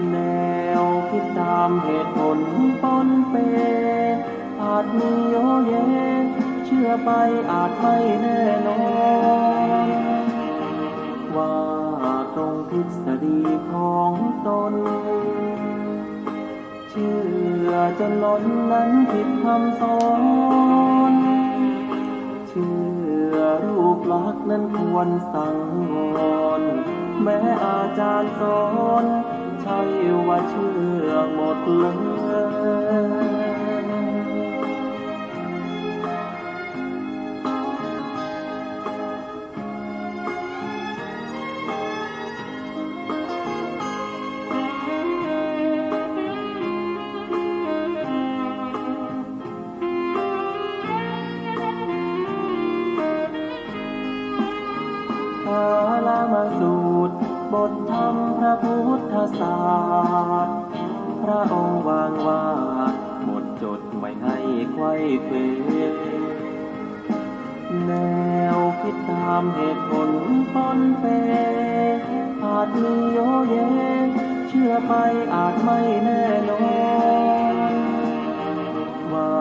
แนวคิดตามเหตุผลปนเปอาจมีโยเยเชื่อไปอาจไม่แน่นอนว่าตรงทฤษฎีของตนเชื่อจนล้นนั้นผิดคำสอนเชื่อรูปลักษณ์นั้นควรสังวรแม้อาจารย์สอนใช่ว่าเชื่อหมดเลยกาลามาสูตรบทธรรมพระพุทธศาสตร์พระองค์วางว่าหมดจดไม่ให้ไขว้เขวแนวคิดตามเหตุผลปนเปอาจมีโยเยเชื่อไปอาจไม่แน่นอนว่า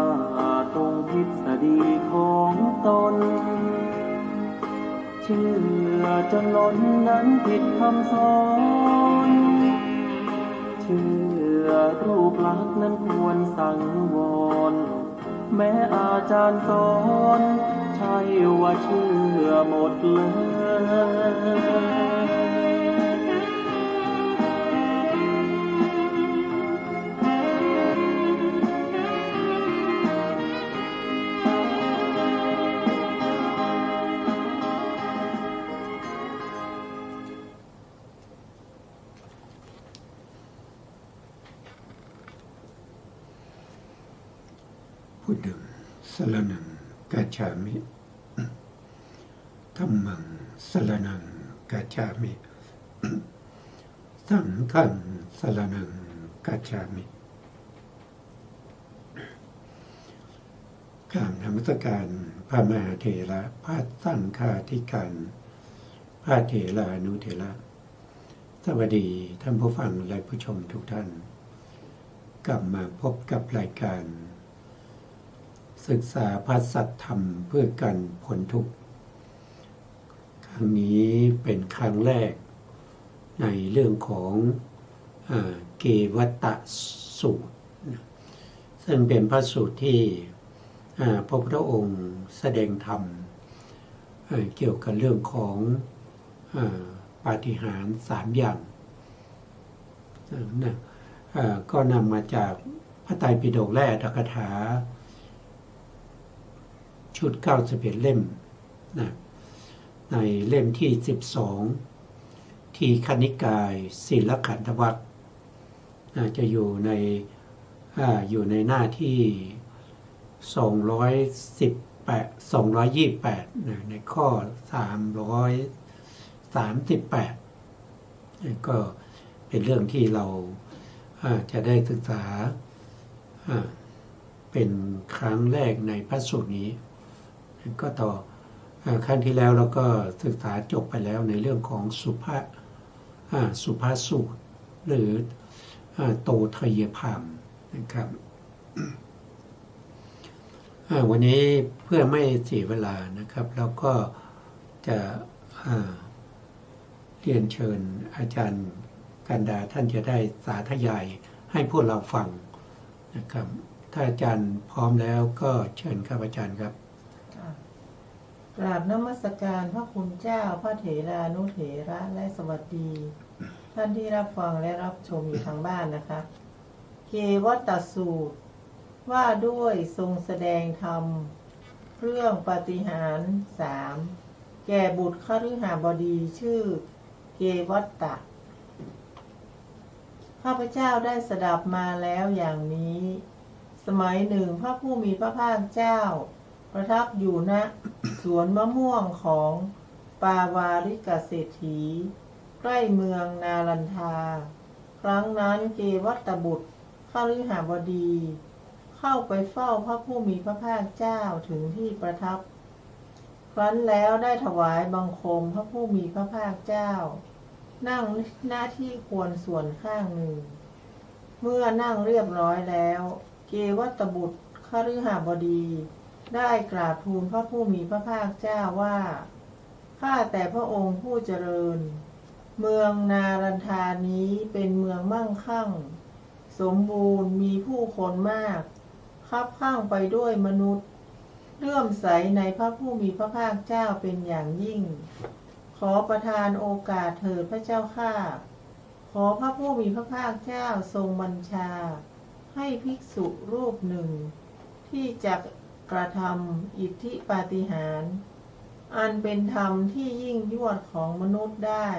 ตรงทฤษฎีของตนเชื่อจนล้นนั้นผิดคำสอนเชื่อรูปลักษณ์นั้นควรสังวรแม้อาจารย์สอนใช่ว่าเชื่อหมดเลยพุทธังสรณังกัจฉามิธัมมังสรณังกัจฉามิสังฆังสรณังกัจฉามิกราบนมัสการพระมหาเถระพระสังฆาธิการพระเถรานุเถระสวัสดีท่านผู้ฟังและผู้ชมทุกท่านกลับมาพบกับรายการศึกษาพระสัทธรรมเพื่อการพ้นทุกข์ครั้งนี้เป็นครั้งแรกในเรื่องของเกวัตตสูตรซึ่งเป็นพระสูตรที่พระพุทธองค์แสดงธรรมเกี่ยวกับเรื่องของปาฏิหาริย์3อย่างก็นำมาจากพระไตรปิฎกและอัตถกถาชุด91เล่มนะในเล่มที่12ทีฆนิกายศีลขันธวรรคจะอยู่ในหน้าที่228ในข้อ338ก็เป็นเรื่องที่เราจะได้ศึกษาเป็นครั้งแรกในพระสูตรนี้ก็ต่อครั้งที่แล้วเราก็ศึกษาจบไปแล้วในเรื่องของสุภาสูตรหรือโตทยพามนะครับวันนี้เพื่อไม่เสียเวลานะครับเราก็จะเรียนเชิญอาจารย์กันดาท่านจะได้สาธยายให้พวกเราฟังนะครับถ้าอาจารย์พร้อมแล้วก็เชิญครับอาจารย์ครับกราบนมัสการพระคุณเจ้าพระเถรานุเถระและสวัสดีท่านที่รับฟังและรับชมอยู่ทางบ้านนะคะเกวัตตสูตรว่าด้วยทรงแสดงธรรมเรื่องปาฏิหาริย์3แก่บุตรคฤหบดีชื่อเกวัตตะข้าพเจ้าได้สดับมาแล้วอย่างนี้สมัยหนึ่งพระผู้มีพระภาคเจ้าประทับอยู่ณสวนมะม่วงของปาวาริกเศรษฐีใกล้เมืองนาลันทาครั้งนั้นเกวัตตบุตรคฤหบดีเข้าไปเฝ้าพระผู้มีพระภาคเจ้าถึงที่ประทับครั้นแล้วได้ถวายบังคมพระผู้มีพระภาคเจ้า นั่งหน้าที่ควรส่วนข้างหนึ่ง เมื่อนั่งเรียบร้อยแล้ว เกวัตบุตรคฤหบดีได้กราบทูลพระผู้มีพระภาคเจ้าว่าข้าแต่พระองค์ผู้เจริญเมืองนารันทานี้เป็นเมืองมั่งคั่งสมบูรณ์มีผู้คนมากคับข้างไปด้วยมนุษย์เลื่อมใสในพระผู้มีพระภาคเจ้าเป็นอย่างยิ่งขอประทานโอกาสเถิดพระเจ้าข้าขอพระผู้มีพระภาคเจ้าทรงบัญชาให้ภิกษุรูปหนึ่งที่จะกระทำอิทธิปาฏิหาริย์อันเป็นธรรมที่ยิ่งยวดของมนุษย์ได้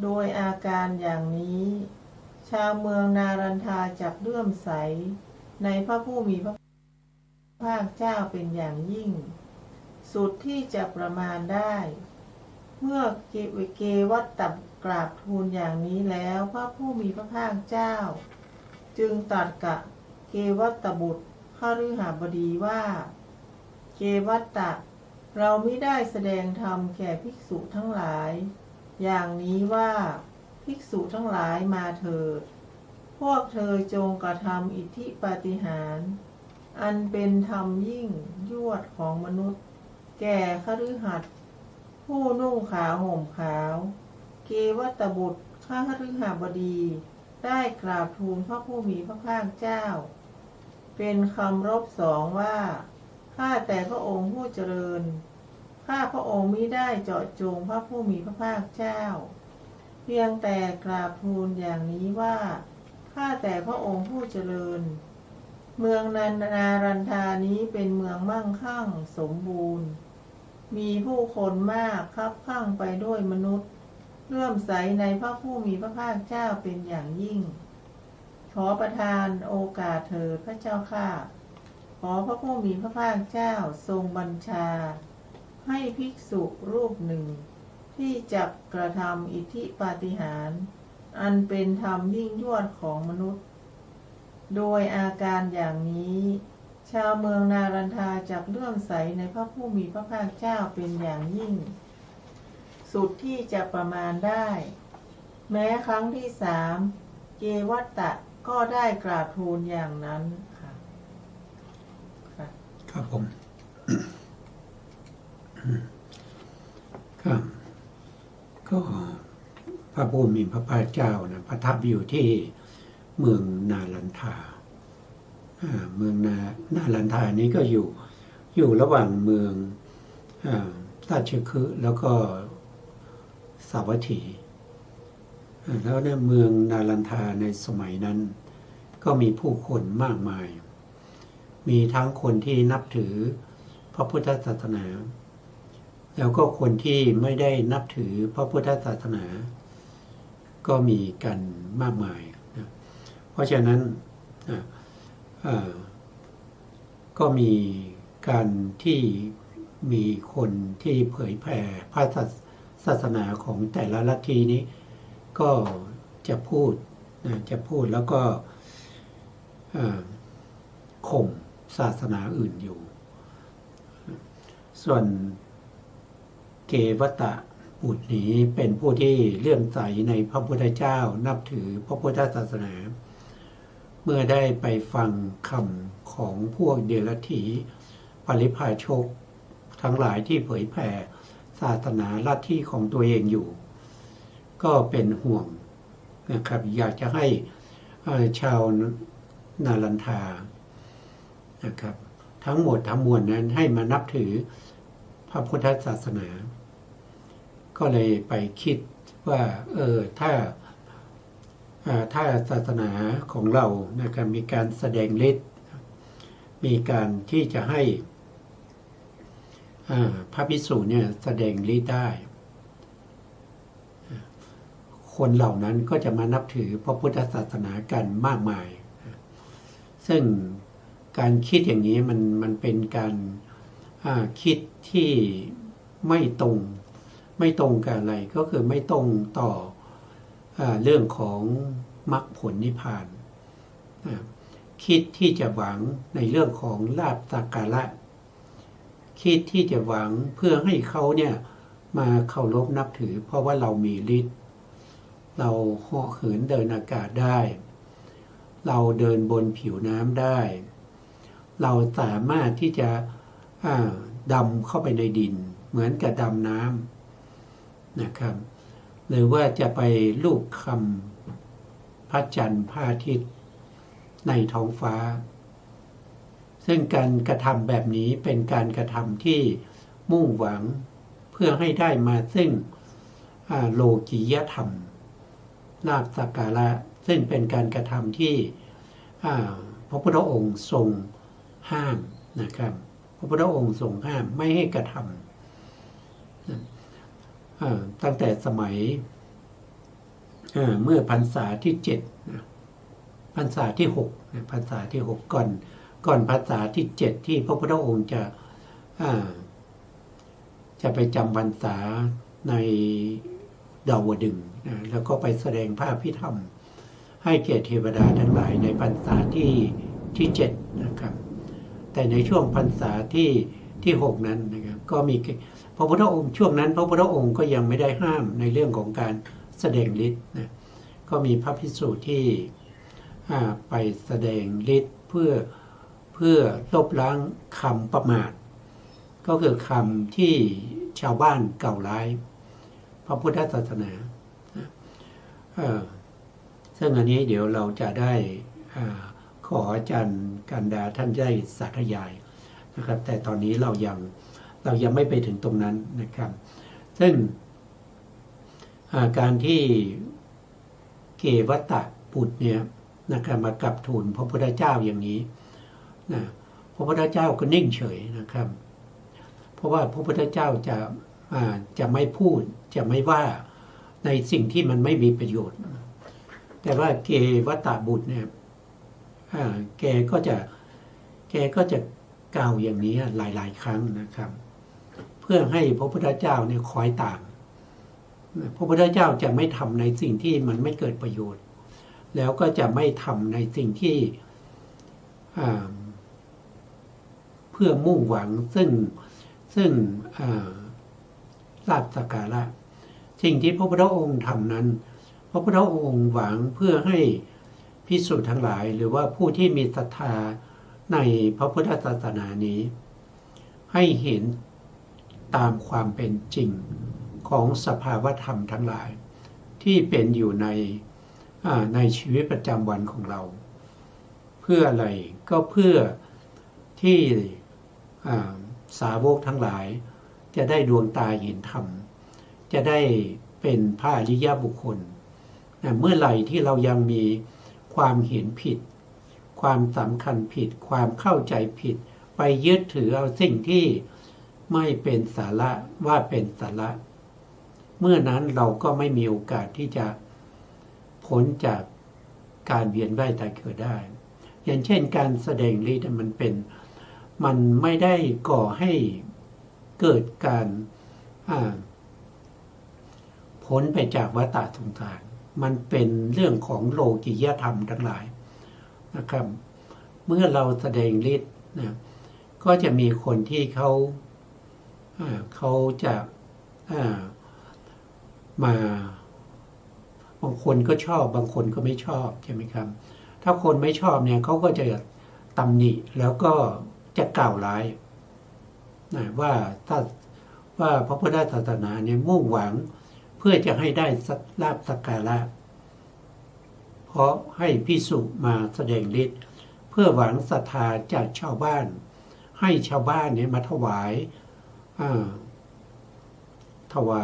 โดยอาการอย่างนี้ชาวเมืองนารันทาจักเลื่อมใสในพระผู้มีพระภาคเจ้าเป็นอย่างยิ่งสุดที่จะประมาณได้เมื่อเกวัตตะกราบทูลอย่างนี้แล้วพระผู้มีพระภาคเจ้าจึงตรัสกับเกวัตตบุตรคฤหบดีว่าเกวัตตะเรามิได้แสดงธรรมแก่ภิกษุทั้งหลายอย่างนี้ว่าภิกษุทั้งหลายมาเถิดพวกเธอจงกระทำอิทธิปาฏิหาริย์อันเป็นธรรมยิ่งยวดของมนุษย์แก่คฤหัสถ์ผู้นุ่งขาวห่มขาวเกวัตตบุตรคฤหบดีได้กราบทูลพระผู้มีพระภาคเจ้าเป็นคำรบสองว่าข้าแต่พระองค์ผู้เจริญข้าพระองค์มิได้เจาะจงพระผู้มีพระภาคเจ้าเพียงแต่กราบทูลอย่างนี้ว่าข้าแต่พระองค์ผู้เจริญเมืองนารันทานี้เป็นเมืองมั่งคั่งสมบูรณ์มีผู้คนมากคับข้างไปด้วยมนุษย์เลื่อมใสในพระผู้มีพระภาคเจ้าเป็นอย่างยิ่งขอประทานโอกาสเถิดพระเจ้าข้าขอพระผู้มีพระภาคเจ้าทรงบัญชาให้ภิกษุรูปหนึ่งที่จะกระทำอิทธิปาฏิหาริย์อันเป็นธรรมยิ่งยวดของมนุษย์โดยอาการอย่างนี้ชาวเมืองนารันทาจักเลื่อมใสในพระผู้มีพระภาคเจ้าเป็นอย่างยิ่งสุดที่จะประมาณได้แม้ครั้งที่สามเกวัตตะก็ได้กราบทูลอย่างนั้นค่ะครับผม ครับก็พระผู้มีพระภาคเจ้านะประทับอยู่ที่เมืองนาลันทาเมืองนาลันทานี้ก็อยู่ระหว่างเมืองราชคฤห์แล้วก็สาวัตถีแล้วในเมืองนาลันทาในสมัยนั้นก็มีผู้คนมากมายมีทั้งคนที่นับถือพระพุทธศาสนาแล้วก็คนที่ไม่ได้นับถือพระพุทธศาสนาก็มีกันมากมายนะเพราะฉะนั้นก็มีการที่มีคนที่เผยแผ่พระศาสนาของแต่ละลัทธินี้ก็จะพูดแล้วก็ข่มศาสนาอื่นอยู่ส่วนเกวัตตะบุตรนี้เป็นผู้ที่เลื่อมใสในพระพุทธเจ้านับถือพระพุทธศาสนาเมื่อได้ไปฟังคำของพวกเดรัจฉีปริพาชกทั้งหลายที่เผยแผ่ศาสนาลัทธิของตัวเองอยู่ก็เป็นห่วงนะครับอยากจะให้ชาวนาลันทานะครับทั้งหมดทั้งมวลนั้นให้มานับถือพระพุทธศาสนาก็เลยไปคิดว่าถ้าศาสนาของเรานะครับมีการแสดงฤทธิ์มีการที่จะให้พระภิกษุเนี่ยแสดงฤทธิ์ได้คนเหล่านั้นก็จะมานับถือพระพุทธศาสนากันมากมายซึ่งการคิดอย่างนี้มันเป็นการคิดที่ไม่ตรงกับอะไรก็คือไม่ตรงต่อเรื่องของมรรคผลนิพพานคิดที่จะหวังในเรื่องของลาภสักการะคิดที่จะหวังเพื่อให้เขาเนี่ยมาเคารพนับถือเพราะว่าเรามีฤทธิ์ เราเหาะเหินเดินอากาศได้ เราเดินบนผิวน้ำได้ เราสามารถที่จะดำเข้าไปในดินเหมือนกับดำน้ำนะครับหรือว่าจะไปลูบคำพระจันทร์พระอาทิตย์ในท้องฟ้าซึ่งการกระทำแบบนี้เป็นการกระทำที่มุ่งหวังเพื่อให้ได้มาซึ่งโลกียธรรมลาภสักการะซึ่งเป็นการกระทำที่พระพุทธองค์ทรงห้ามนะครับพระพุทธองค์ทรงห้ามไม่ให้กระทำตั้งแต่สมัยเมื่อพรรษาที่7พรรษาที่6พรรษาที่6ก่อนพรรษาที่7ที่พระพุทธองค์จะไปจำพรรษาในดาวดึงส์แล้วก็ไปแสดงพระอภิธรรมให้แก่เทวดาทั้งหลายในพรรษาที่7นะครับแต่ในช่วงพรรษาที่6นั้นนะครับก็มีพระพุทธองค์ช่วงนั้นพระพุทธองค์ก็ยังไม่ได้ห้ามในเรื่องของการแสดงฤทธิ์นะก็มีพระภิกษุที่ไปแสดงฤทธิ์เพื่อลบล้างคำประมาทก็คือคำที่ชาวบ้านกล่าวร้ายพระพุทธศาสนาซึ่งอันนี้เดี๋ยวเราจะได้ขออาจารย์กันดาท่านได้สาธยายนะครับแต่ตอนนี้เรายังไม่ไปถึงตรงนั้นนะครับซึ่งการที่เกวัตตะบุตรเนี่ยนะครับมากราบทูลพระพุทธเจ้าอย่างนี้นะพระพุทธเจ้าก็นิ่งเฉยนะครับเพราะว่าพระพุทธเจ้าจะไม่พูดจะไม่ว่าในสิ่งที่มันไม่มีประโยชน์แต่ว่าเกวัตตะบุตรเนี่ยแกก็จะกล่าวอย่างนี้หลายๆครั้งนะครับเพื่อให้พระพุทธเจ้าเนี่ยคอยตามพระพุทธเจ้าจะไม่ทำในสิ่งที่มันไม่เกิดประโยชน์แล้วก็จะไม่ทำในสิ่งที่เพื่อมุ่งหวังซึ่งลาภสักการะสิ่งที่พระพุทธองค์ทำนั้นพระพุทธองค์หวังเพื่อให้ภิกษุทั้งหลายหรือว่าผู้ที่มีศรัทธาในพระพุทธศาสนานี้ให้เห็นตามความเป็นจริงของสภาวธรรมทั้งหลายที่เป็นอยู่ในชีวิตประจำวันของเราเพื่ออะไรก็เพื่อที่สาวกทั้งหลายจะได้ดวงตาเห็นธรรมจะได้เป็นพระอริยบุคคลเมื่อไหร่ที่เรายังมีความเห็นผิดความสำคัญผิดความเข้าใจผิดไปยึดถือเอาสิ่งที่ไม่เป็นสาระว่าเป็นสาระเมื่อนั้นเราก็ไม่มีโอกาสที่จะพ้นจากการเวียนว่ายตายเกิดได้อย่างเช่นการแสดงฤทธิ์มันไม่ได้ก่อให้เกิดการพ้นไปจากวัฏสงสารมันเป็นเรื่องของโลกิยธรรมทั้งหลายนะครับเมื่อเราแสดงฤทธิ์นะก็จะมีคนที่เขาจะมาบางคนก็ชอบบางคนก็ไม่ชอบใช่ไหมครับถ้าคนไม่ชอบเนี่ยเขาก็จะตำหนิแล้วก็จะกล่าวร้ายนะว่าพระพุทธศาสนาเนี่ยมุ่งหวังเพื่อจะให้ได้ลาภสักการะเพราะให้ภิกษุมาแสดงฤทธิ์เพื่อหวังศรัทธาจากชาวบ้านให้ชาวบ้านเนี่ยมาถว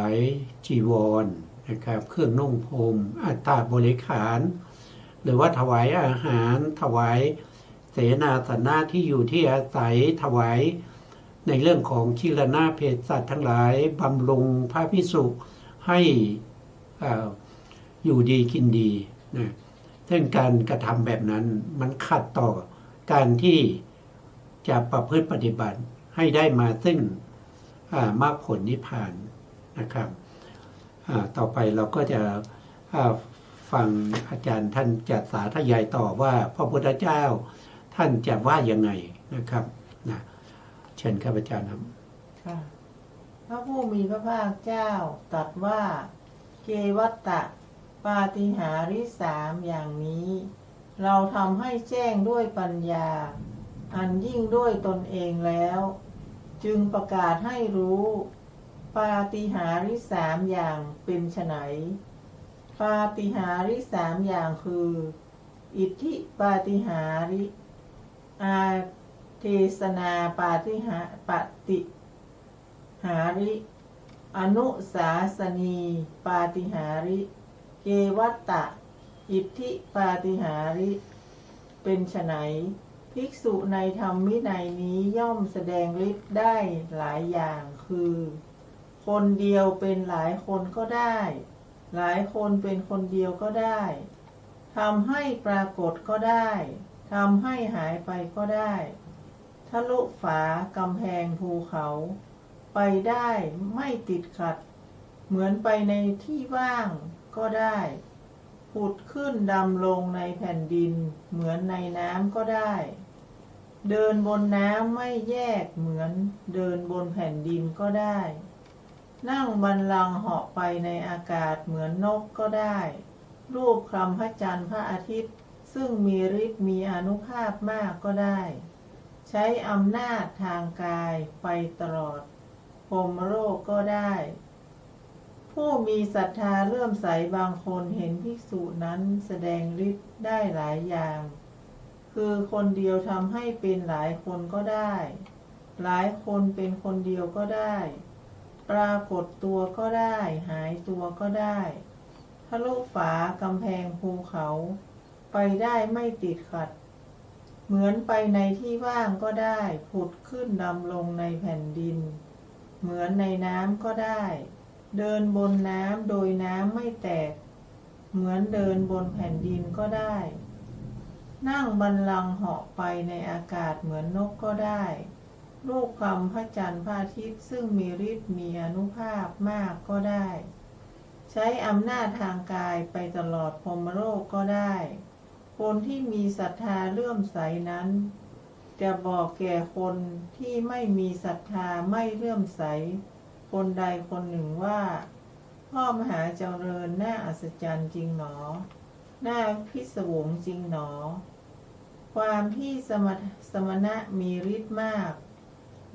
ายจีวรนะครับเครื่องนุ่งห่มอัฐบริขารหรือว่าถวายอาหารถวายเสนาสนะที่อยู่ที่อาศัยถวายในเรื่องของคิรณาเภสัชทั้งหลายบำรุงพระภิกษุให้อยู่ดีกินดีนะซึ่งการกระทำแบบนั้นมันขัดต่อการที่จะประพฤติปฏิบัติให้ได้มาซึ่งมรรคผลนิพพานนะครับต่อไปเราก็จะฟังอาจารย์ท่านจะสาธยายต่อว่าพระพุทธเจ้าท่านจะว่ายังไงนะครับนะเชิญครับอาจารย์ครับค่ะพระผู้มีพระภาคเจ้าตรัสว่าเกวัตตะ ปาฏิหาริย์3อย่างนี้เราทำให้แจ้งด้วยปัญญาอันยิ่งด้วยตนเองแล้วจึงประกาศให้รู้ปาฏิหาริย์3อย่างเป็นไฉนปาฏิหาริย์3อย่างคืออิทธิปาฏิหาริย์อาเทศนาปาฏิหาริย์อนุสาสนีปาฏิหาริย์เกวัตตะอิทธิปาฏิหาริย์เป็นไฉนภิกษุในธรรมวินัยนี้ย่อมแสดงฤทธิ์ได้หลายอย่างคือคนเดียวเป็นหลายคนก็ได้หลายคนเป็นคนเดียวก็ได้ทำให้ปรากฏก็ได้ทำให้หายไปก็ได้ทะลุฝากำแพงภูเขาไปได้ไม่ติดขัดเหมือนไปในที่ว่างก็ได้ผุดขึ้นดำลงในแผ่นดินเหมือนในน้ำก็ได้เดินบนน้ำไม่แยกเหมือนเดินบนแผ่นดินก็ได้นั่งบัลลังก์เหาะไปในอากาศเหมือนนกก็ได้รูปคลำพระจันทร์พระอาทิตย์ซึ่งมีฤทธิ์มีอานุภาพมากก็ได้ใช้อำนาจทางกายไปตลอดพรหมโลกก็ได้ผู้มีศรัทธาเลื่อมใสบางคนเห็นภิกษุนั้นแสดงฤทธิ์ได้หลายอย่างคือคนเดียวทำให้เป็นหลายคนก็ได้หลายคนเป็นคนเดียวก็ได้ปรากฏตัวก็ได้หายตัวก็ได้ทะลุฝากำแพงภูเขาไปได้ไม่ติดขัดเหมือนไปในที่ว่างก็ได้ผุดขึ้นดำลงในแผ่นดินเหมือนในน้ำก็ได้เดินบนน้ำโดยน้ำไม่แตกเหมือนเดินบนแผ่นดินก็ได้นั่งบัลลังก์เหาะไปในอากาศเหมือนนกก็ได้รูปคำพระจันทร์พระอาทิตย์ซึ่งมีฤทธิ์มีอานุภาพมากก็ได้ใช้อำนาจทางกายไปตลอดพรหมโลกก็ได้คนที่มีศรัทธาเลื่อมใสนั้นจะบอกแก่คนที่ไม่มีศรัทธาไม่เลื่อมใสคนใดคนหนึ่งว่าพ่อมหาเจริญน่าอัศจรรย์จริงหนอน่าพิศวงจริงหนอความที่สมณะมีฤทธิ์มาก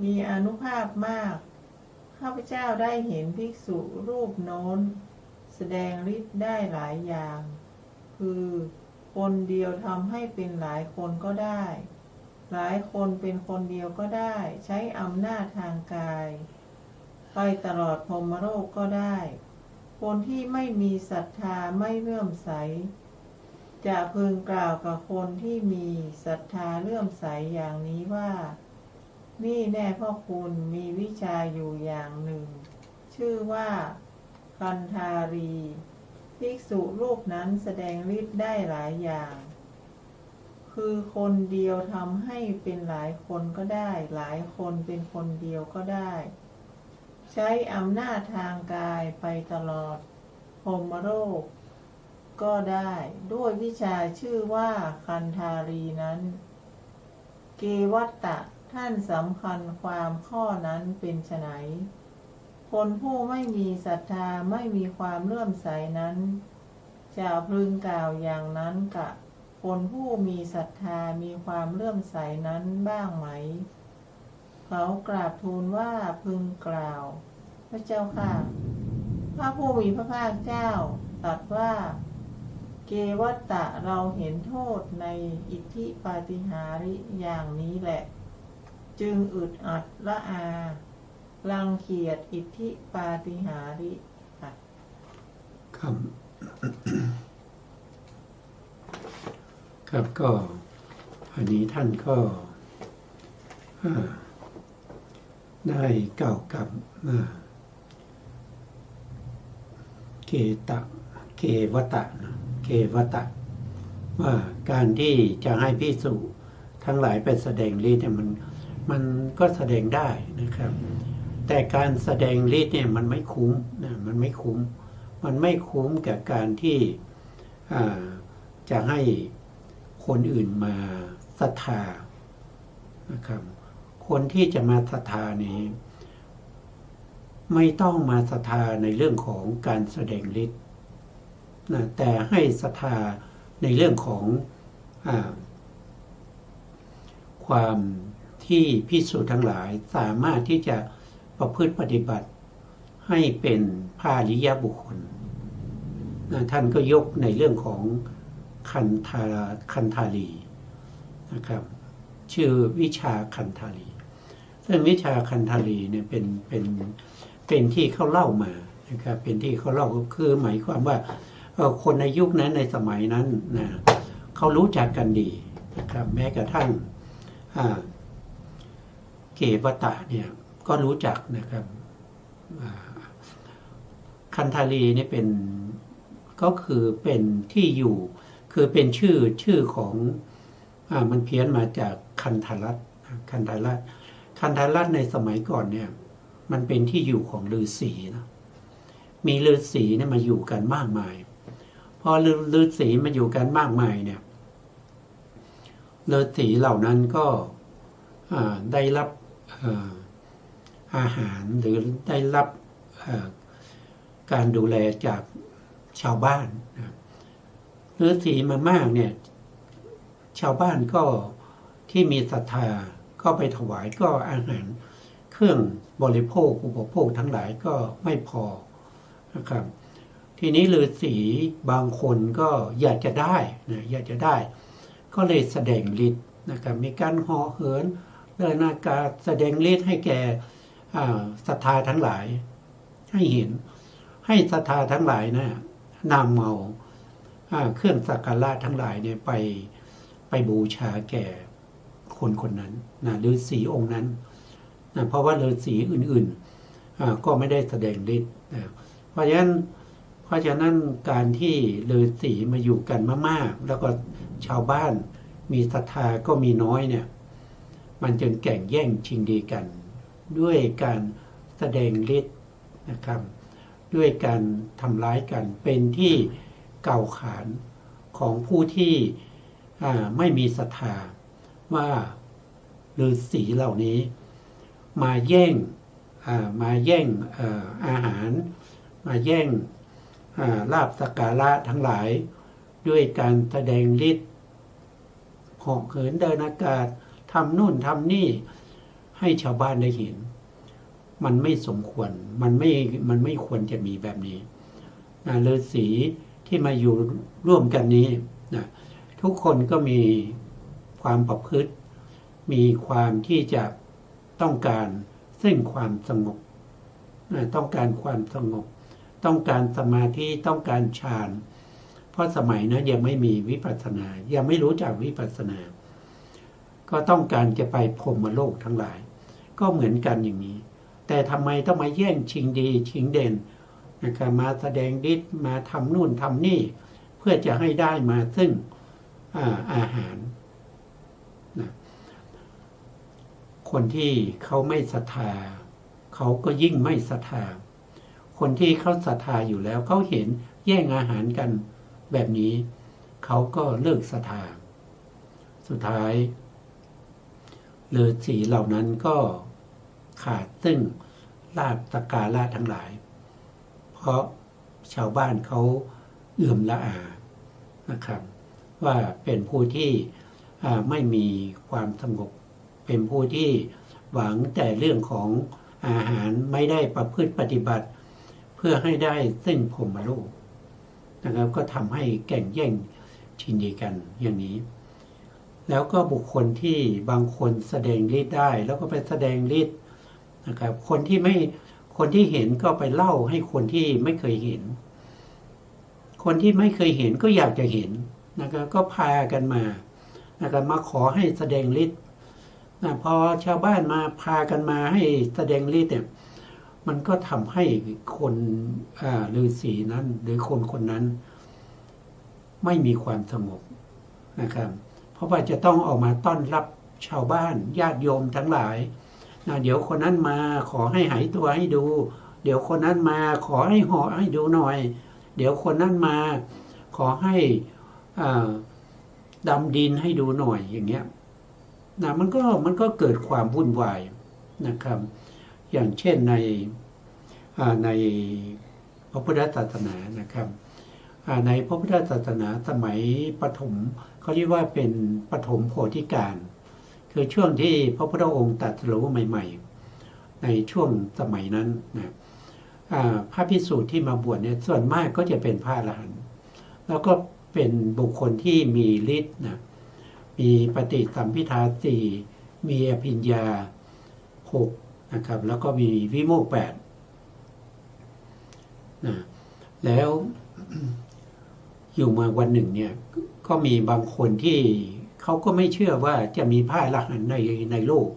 มีอานุภาพมากข้าพเจ้าได้เห็นภิกษุรูปโน้นแสดงฤทธิ์ได้หลายอย่างคือคนเดียวทำให้เป็นหลายคนก็ได้หลายคนเป็นคนเดียวก็ได้ใช้อำนาจทางกายไปตลอดพรหมโลกก็ได้คนที่ไม่มีศรัทธาไม่เลื่อมใสจะพึงกล่าวกับคนที่มีศรัทธาเลื่อมใสอย่างนี้ว่านี่แน่พ่อคุณมีวิชาอยู่อย่างหนึ่งชื่อว่าคันธารีภิกษุรูปนั้นแสดงฤทธิ์ได้หลายอย่างคือคนเดียวทำให้เป็นหลายคนก็ได้หลายคนเป็นคนเดียวก็ได้ใช้อำนาจทางกายไปตลอดพรหมโลกก็ได้ด้วยวิชาชื่อว่าคันธารีนั้นเกวัตตะท่านสำคัญความข้อนั้นเป็นไฉนคนผู้ไม่มีศรัทธาไม่มีความเลื่อมใสนั้นจะพึงกล่าวอย่างนั้นกับคนผู้มีศรัทธามีความเลื่อมใสนั้นบ้างไหมเขากราบทูลว่าพึงกล่าวพระเจ้าค่ะพระผู้มีพระภาคเจ้าตรัสว่าเกวัตตะเราเห็นโทษในอิทธิปาฏิหาริย์อย่างนี้แหละจึงอึดอัดละอารังเกียจอิทธิปาฏิหาริย์ค่ะครับก็อันนี้ท่านก็ได้กล่าวกับเกวัตะว่าการที่จะให้ภิกษุทั้งหลายไปแสดงฤทธิ์เนี่ยมันก็แสดงได้นะครับแต่การแสดงฤทธิ์เนี่ยมันไม่คุ้มนะมันไม่คุ้มกับการที่จะให้คนอื่นมาศรัทธานะครับคนที่จะมาศรัทธานี้ไม่ต้องมาศรัทธาในเรื่องของการแสดงฤทธิ์ นะแต่ให้ศรัทธาในเรื่องของความที่ภิกษุทั้งหลายสามารถที่จะประพฤติปฏิบัติให้เป็นพระอริยบุคคลนะท่านก็ยกในเรื่องของคันธาลีนะครับชื่อวิชาคันธาลีซึ่งวิชาคันธาลีเนี่ยเป็นที่เขาเล่ามานะครับเป็นที่เขาเล่าก็คือหมายความว่าคนในยุคนั้นในสมัยนั้นนะเขารู้จักกันดีนะครับแม้กระทั่งเกวตะเนี่ยก็รู้จักนะครับคันธาลีนี่เป็นก็คือเป็นที่อยู่คือเป็นชื่อของมันเพี้ยนมาจากคันธรัตน์ในสมัยก่อนเนี่ยมันเป็นที่อยู่ของฤาษีนะมีฤาษีเนี่ยมาอยู่กันมากมายพอฤาษีมาอยู่กันมากมายเนี่ยฤาษีเหล่านั้นก็ได้รับอาหารหรือได้รับการดูแลจากชาวบ้านฤาษีมามากเนี่ยชาวบ้านก็ที่มีศรัทธาก็ไปถวายก็อาหารเครื่องบริโภคอุปโภคทั้งหลายก็ไม่พอนะครับทีนี้ฤาษีบางคนก็อยากจะได้นะอยากจะได้ก็เลยแสดงฤทธิ์นะครับมีการห่อเหินเดินอากาศแสดงฤทธิ์ให้แก่ศรัทธาทั้งหลายให้เห็นให้ศรัทธาทั้งหลายนะนำเอาเครื่องสักการะทั้งหลายเนี่ยไปบูชาแก่คนนั้นนะฤาษีองค์นั้นนะเพราะว่าฤาษีอื่นๆก็ไม่ได้แสดงฤทธิ์นะเพราะฉะนั้นการที่ฤาษีมาอยู่กันมากๆแล้วก็ชาวบ้านมีศรัทธาก็มีน้อยเนี่ยมันจนแข่งแย่งชิงดีกันด้วยการแสดงฤทธิ์นะครับด้วยการทำร้ายกันเป็นที่กล่าวขานของผู้ที่ไม่มีศรัทธาว่าฤาษีเหล่านี้มาแย่งอาหารมาแย่งลาภสักการะทั้งหลายด้วยการแสดงฤทธิ์เหาะเหินเดินอากาศทำนู่นทำนี่ให้ชาวบ้านได้เห็นมันไม่สมควรมันไม่ควรจะมีแบบนี้ฤาษีที่มาอยู่ร่วมกันนี้นะทุกคนก็มีความประพฤติมีความที่จะต้องการซึ่งความสงบต้องการความสงบต้องการสมาธิต้องการฌานเพราะสมัยนั้นยังไม่มีวิปัสสนายังไม่รู้จักวิปัสสนาก็ต้องการจะไปพรหมโลกทั้งหลายก็เหมือนกันอย่างนี้แต่ทำไมต้องมาแย่งชิงดีชิงเด่นนะครับมาแสดงฤทธิ์มาทำนู่นทำนี่เพื่อจะให้ได้มาซึ่งอาหารนะคนที่เขาไม่ศรัทธาเขาก็ยิ่งไม่ศรัทธาคนที่เขาศรัทธาอยู่แล้วเขาเห็นแย่งอาหารกันแบบนี้เขาก็เลิกศรัทธาสุดท้ายฤาษีเหล่านั้นก็ขาดซึ่งลาภสักการะทั้งหลายเพราะชาวบ้านเขาเอื่อมละอานะครับว่าเป็นผู้ที่ไม่มีความสงบเป็นผู้ที่หวังแต่เรื่องของอาหารไม่ได้ประพฤติปฏิบัติเพื่อให้ได้ซึ่งพรหมโลกนะครับก็ทำให้แข่งแย่งชิงดีกันอย่างนี้แล้วก็บุคคลที่บางคนแสดงฤทธิ์ได้แล้วก็ไปแสดงฤทธิ์นะครับคนที่เห็นก็ไปเล่าให้คนที่ไม่เคยเห็นคนที่ไม่เคยเห็นก็อยากจะเห็นนะครับก็พากันมานะครับมาขอให้แสดงฤทธิ์พอชาวบ้านมาพากันมาให้แสดงฤทธิ์เนี่ยมันก็ทำให้คนฤาษีนั้นหรือคนนั้นไม่มีความสงบนะครับเพราะว่าจะต้องออกมาต้อนรับชาวบ้านญาติโยมทั้งหลายเดี๋ยวคนนั้นมาขอให้หายตัวให้ดูเดี๋ยวคนนั้นมาขอให้ห่อให้ดูหน่อยเดี๋ยวคนนั้นมาขอให้ดำดินให้ดูหน่อยอย่างเงี้ยนะมันก็เกิดความวุ่นวายนะครับอย่างเช่นในพระพุทธศาสนานะครับ ในพระพุทธศาสนาสมัยปฐมเขาเรียกว่าเป็นปฐมโพธิการคือช่วงที่พระพุทธองค์ตรัสรู้ใหม่ๆในช่วงสมัยนั้นนะพระภิกษุที่มาบวชเนี่ยส่วนมากก็จะเป็นพระอรหันต์แล้วก็เป็นบุคคลที่มีฤทธิ์นะมีปฏิสัมภิทาสี่มีอภิญญา6นะครับแล้วก็มีวิโมกข์8นะแล้วอยู่มาวันหนึ่งเนี่ยก็มีบางคนที่เขาก็ไม่เชื่อว่าจะมีพระอรหันต์ในโลก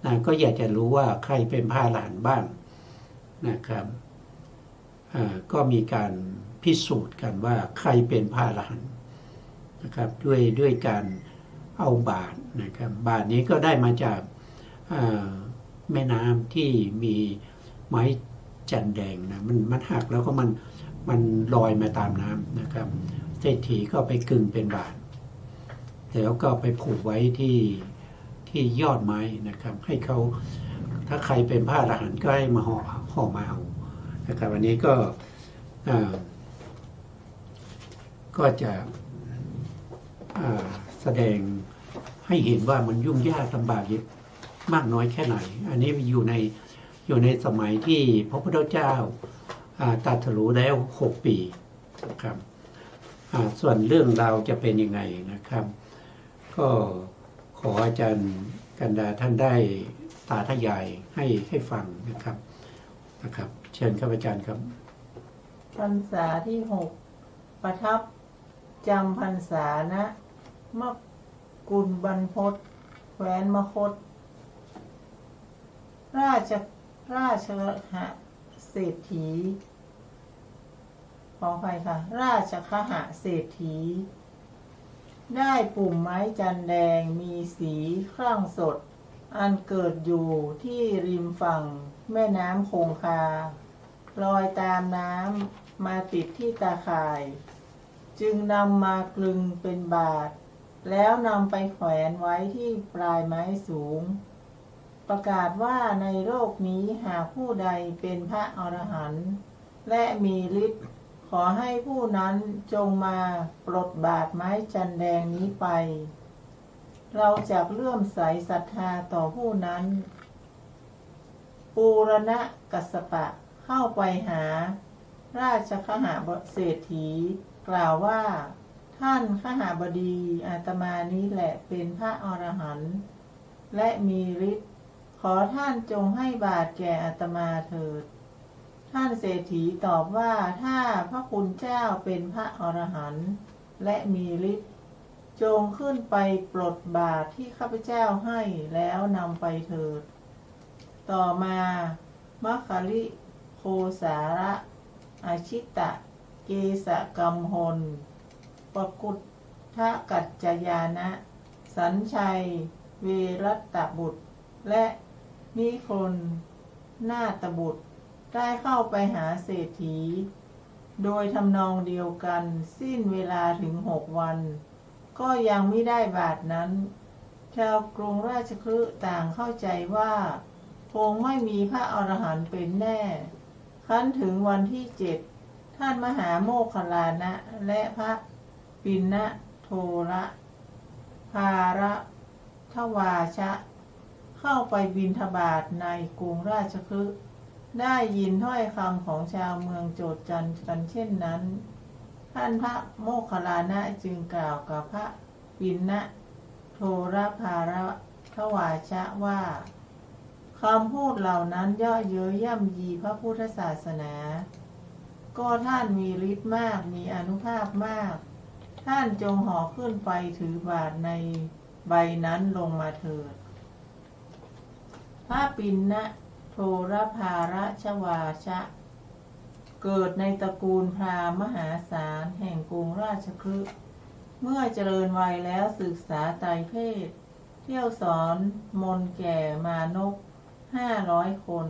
นะก็อยากจะรู้ว่าใครเป็นพระอรหันต์บ้างนะครับก็มีการพิสูจน์กันว่าใครเป็นพระอรหันต์นะครับด้วยการเอาบาตรนะครับบาตรนี้ก็ได้มาจากแม่น้ำที่มีไม้จันแดงนะมันหักแล้วก็มันลอยมาตามน้ำนะครับเศรษฐีก็ไปกึ่งเป็นบาตรแล้วก็ไปผูกไว้ที่ยอดไม้นะครับให้เขาถ้าใครเป็นพระอรหันต์ก็ให้มาห่อมาเอานะครับอันนี้ก็จะแสดงให้เห็นว่ามันยุ่งยากลำบากมากน้อยแค่ไหนอันนี้อยู่ในสมัยที่พระพุทธเจ้าตรัสรู้แล้ว6 ปีนะครับส่วนเรื่องราวจะเป็นยังไงนะครับก็ขออาจารย์กันดาท่านได้สาธยายให้ฟังนะครับเชิญครับอาจารย์ครับพรรษาที่6ประทับจำพรรษาณมกุลบรรพตแคว้นมคธราชหเศรษฐีขออภัยค่ะราชคหเศรษฐีได้ปุ่มไม้จันแดงมีสีครั่งสดอันเกิดอยู่ที่ริมฝั่งแม่น้ำคงคาลอยตามน้ำมาติดที่ตาข่ายจึงนำมากลึงเป็นบาทแล้วนำไปแขวนไว้ที่ปลายไม้สูงประกาศว่าในโลกนี้หากผู้ใดเป็นพระอรหันต์และมีฤทธิ์ขอให้ผู้นั้นจงมาปลดบาทไม้จันแดงนี้ไปเราจักเลื่อมใสศรัทธาต่อผู้นั้นปูรณกัสสปะเข้าไปหาราชคหเศรษฐีกล่าวว่าท่านคหบดีอาตมานี้แหละเป็นพระอรหันต์และมีฤทธิ์ขอท่านจงให้บาตรแก่อาตมาเถิดท่านเศรษฐีตอบว่าถ้าพระคุณเจ้าเป็นพระอรหันต์และมีฤทธิ์จงขึ้นไปปลดบาตรที่ข้าพเจ้าให้แล้วนำไปเถิดต่อมามัคคิริโคสาระอาชิตะเกสกัมหลปกุฏทกัจจยานะสัญชัยเวรัตตบุตรและนิครนนาตบุตรได้เข้าไปหาเศรษฐีโดยทำนองเดียวกันสิ้นเวลาถึง6 วันก็ยังไม่ได้บาทนั้นชาวกรุงราชคฤห์ต่างเข้าใจว่าคงไม่มีพระอรหันต์เป็นแน่ครั้นถึงวันที่7ท่านมหาโมคคัลลานะและพระปิณโทระภารทวาชะเข้าไปบิณฑบาตในกรุงราชคฤห์ได้ยินถ้อยคำของชาวเมืองโจษจันกันเช่นนั้นท่านพระโมคคัลลานะจึงกล่าวกับพระปิณโทระภารทวาชะว่าคำพูดเหล่านั้นย่อเย้ยย่ำยีพระพุทธศาสนาก็ท่านมีฤทธิ์มากมีอานุภาพมากท่านจงห่อขึ้นไปถือบาทในใบนั้นลงมาเถิดพระปิณโทรภารชวาชะเกิดในตระกูลพราหมณ์มหาศาลแห่งกรุงราชคฤห์เมื่อเจริญวัยแล้วศึกษาไตรเพศเที่ยวสอนมนต์แก่มานพ500 คน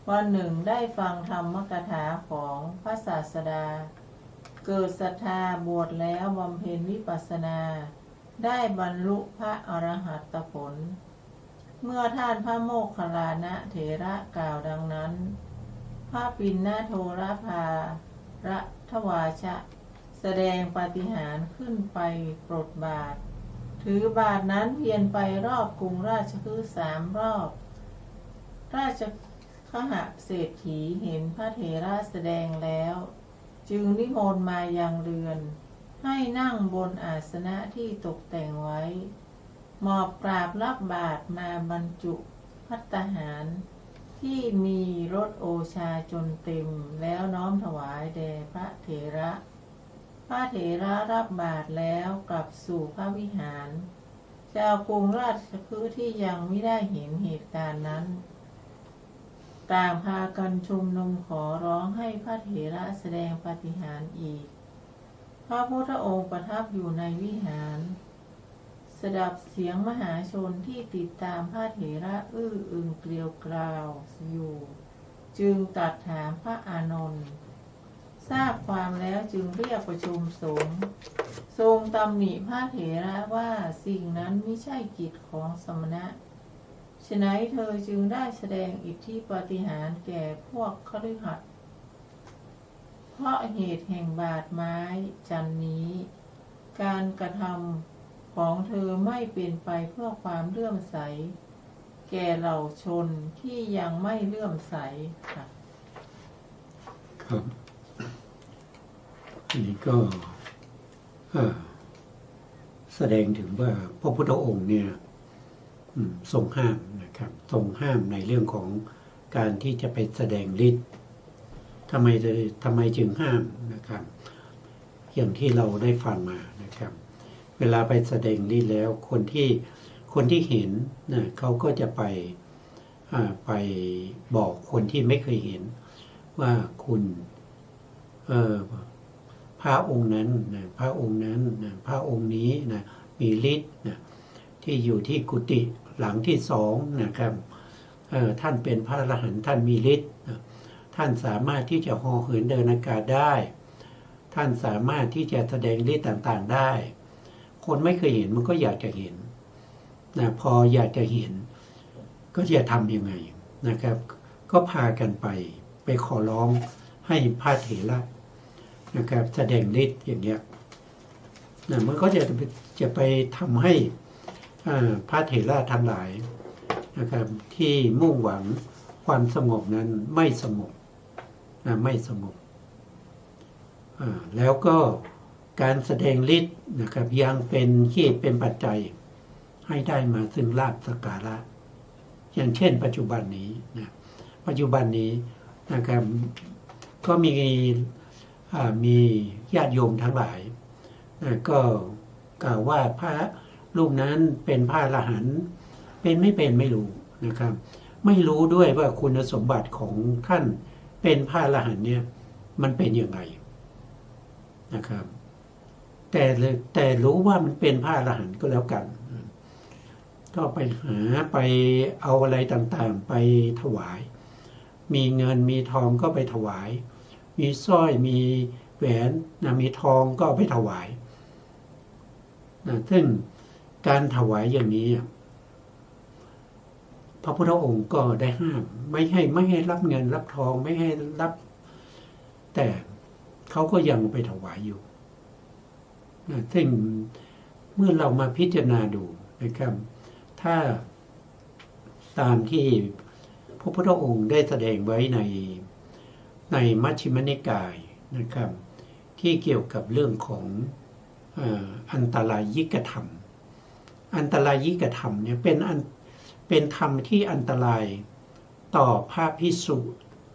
วันหนึ่งได้ฟังธรรมกถาของพระศาสดาเกิดศรัทธาบวชแล้วบำเพ็ญวิปัสสนาได้บรรลุพระอรหัตผลเมื่อท่านพระโมคคัลลานะเถระกล่าวดังนั้นพระปิณโทรภารทวาชะ แสดงปาฏิหาริย์ขึ้นไปปลดบาทถือบาทนั้นเวียนไปรอบกรุงราชคฤห์3 รอบ ราชคหเศรษฐีเห็นพระเถระแสดงแล้วจึงนิมนต์มายังเรือนให้นั่งบนอาสนะที่ตกแต่งไว้หมอบกราบรับบาตรมาบรรจุภัตตาหารที่มีรสโอชาจนเต็มแล้วน้อมถวายแด่พระเถระพระเถระรับบาตรแล้วกลับสู่พระวิหารชาวกรุงราชคฤห์ที่ยังไม่ได้เห็นเหตุการณ์นั้นต่างพากันชุมนุมขอร้องให้พระเถระแสดงปาฏิหาริย์อีกพระพุทธองค์ประทับอยู่ในวิหารสดับเสียงมหาชนที่ติดตามพระเถระอื้ออึงเกลียวกราวอยู่จึงตรัสถามพระอานนท์ทราบความแล้วจึงเรียกประชุมสงฆ์ทรงตำหนิพระเถระว่าสิ่งนั้นไม่ใช่กิจของสมณะฉะนั้นเธอจึงได้แสดงอิทธิปาฏิหาริย์แก่พวกคฤหัสถ์เพราะเหตุแห่งบาทไม้จันนี้การกระทำของเธอไม่เป็นไปเพื่อความเลื่อมใสแก่เหล่าชนที่ยังไม่เลื่อมใสค่ะครับอันนี้ก็แสดงถึงว่าพระพุทธองค์เนี่ยทรงห้ามนะครับทรงห้ามในเรื่องของการที่จะไปแสดงฤทธิ์ทำไมจึงห้ามนะครับอย่างที่เราได้ฟังมานะครับเวลาไปแสดงฤทธิ์แล้วคนที่เห็นนะเขาก็จะไปบอกคนที่ไม่เคยเห็นว่าคุณพระองค์นั้นนะพระองค์นั้นนะพระองค์นี้นะมีฤทธิ์นะที่อยู่ที่กุฏิหลังที่2นะครับท่านเป็นพระอรหันต์ท่านมีฤทธิ์ท่านสามารถที่จะห่อเหินเดินอากาศได้ท่านสามารถที่จะแสดงฤทธิ์ต่างๆได้คนไม่เคยเห็นมันก็อยากจะเห็นนะพออยากจะเห็นก็จะทำยังไงนะครับก็พากันไปขอร้องให้พระเถระนะครับแสดงฤทธิ์อย่างเงี้ยนะมันก็จะไปทำให้พระเถระทั้งหลายนะครับที่มุ่งหวังความสงบนั้นไม่สงบไม่สงบแล้วก็การแสดงฤทธิ์นะครับยังเป็นเหตุเป็นปัจจัยให้ได้มาซึ่งลาภสักการะอย่างเช่นปัจจุบันนี้นะปัจจุบันนี้นะครับก็มีญาติโยมทั้งหลายก็กล่าวว่าพระรูปนั้นเป็นพระอรหันต์เป็นไม่รู้นะครับไม่รู้ด้วยว่าคุณสมบัติของท่านเป็นพระอรหันต์เนี่ยมันเป็นอย่างไรนะครับแต่รู้ว่ามันเป็นพระอรหันต์ก็แล้วกันก็ไปหาไปเอาอะไรต่างๆไปถวายมีเงินมีทองก็ไปถวายมีสร้อยมีแหวนมีทองก็ไปถวายซึ่งการถวายอย่างนี้พระพุทธองค์ก็ได้ห้ามไม่ให้รับเงินรับทองไม่ให้รับแต่เขาก็ยังไปถวายอยู่ซึ่งเมื่อเรามาพิจารณาดูนะครับถ้าตามที่พระพุทธองค์ได้แสดงไว้ในมัชฌิมนิกายนะครับที่เกี่ยวกับเรื่องของอันตรายิกธรรมอันตรายิกธรรมเนี่ยเป็นธรรมที่อันตรายต่อพระภิกษุ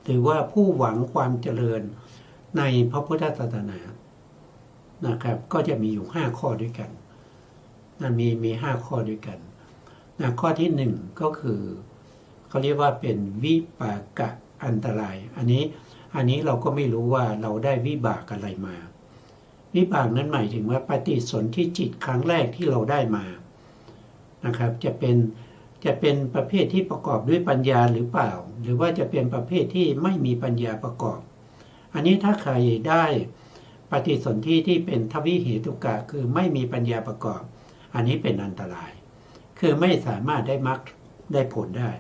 หรือว่าผู้หวังความเจริญในพระพุทธศาสนานะครับก็จะมีอยู่5ข้อด้วยกันมี5ข้อด้วยกันข้อที่1ก็คือเขาเรียกว่าเป็นวิปากะอันตรายอันนี้เราก็ไม่รู้ว่าเราได้วิบากอะไรมาวิบากนั้นหมายถึงว่าปฏิสนธิจิตครั้งแรกที่เราได้มานะครับจะเป็นประเภทที่ประกอบด้วยปัญญาหรือเปล่าหรือว่าจะเป็นประเภทที่ไม่มีปัญญาประกอบอันนี้ถ้าใครได้ปฏิสนธิที่เป็นทวิเหตุกะคือไม่มีปัญญาประกอบอันนี้เป็นอันตรายคือไม่สามารถได้มรรคได้ผลได้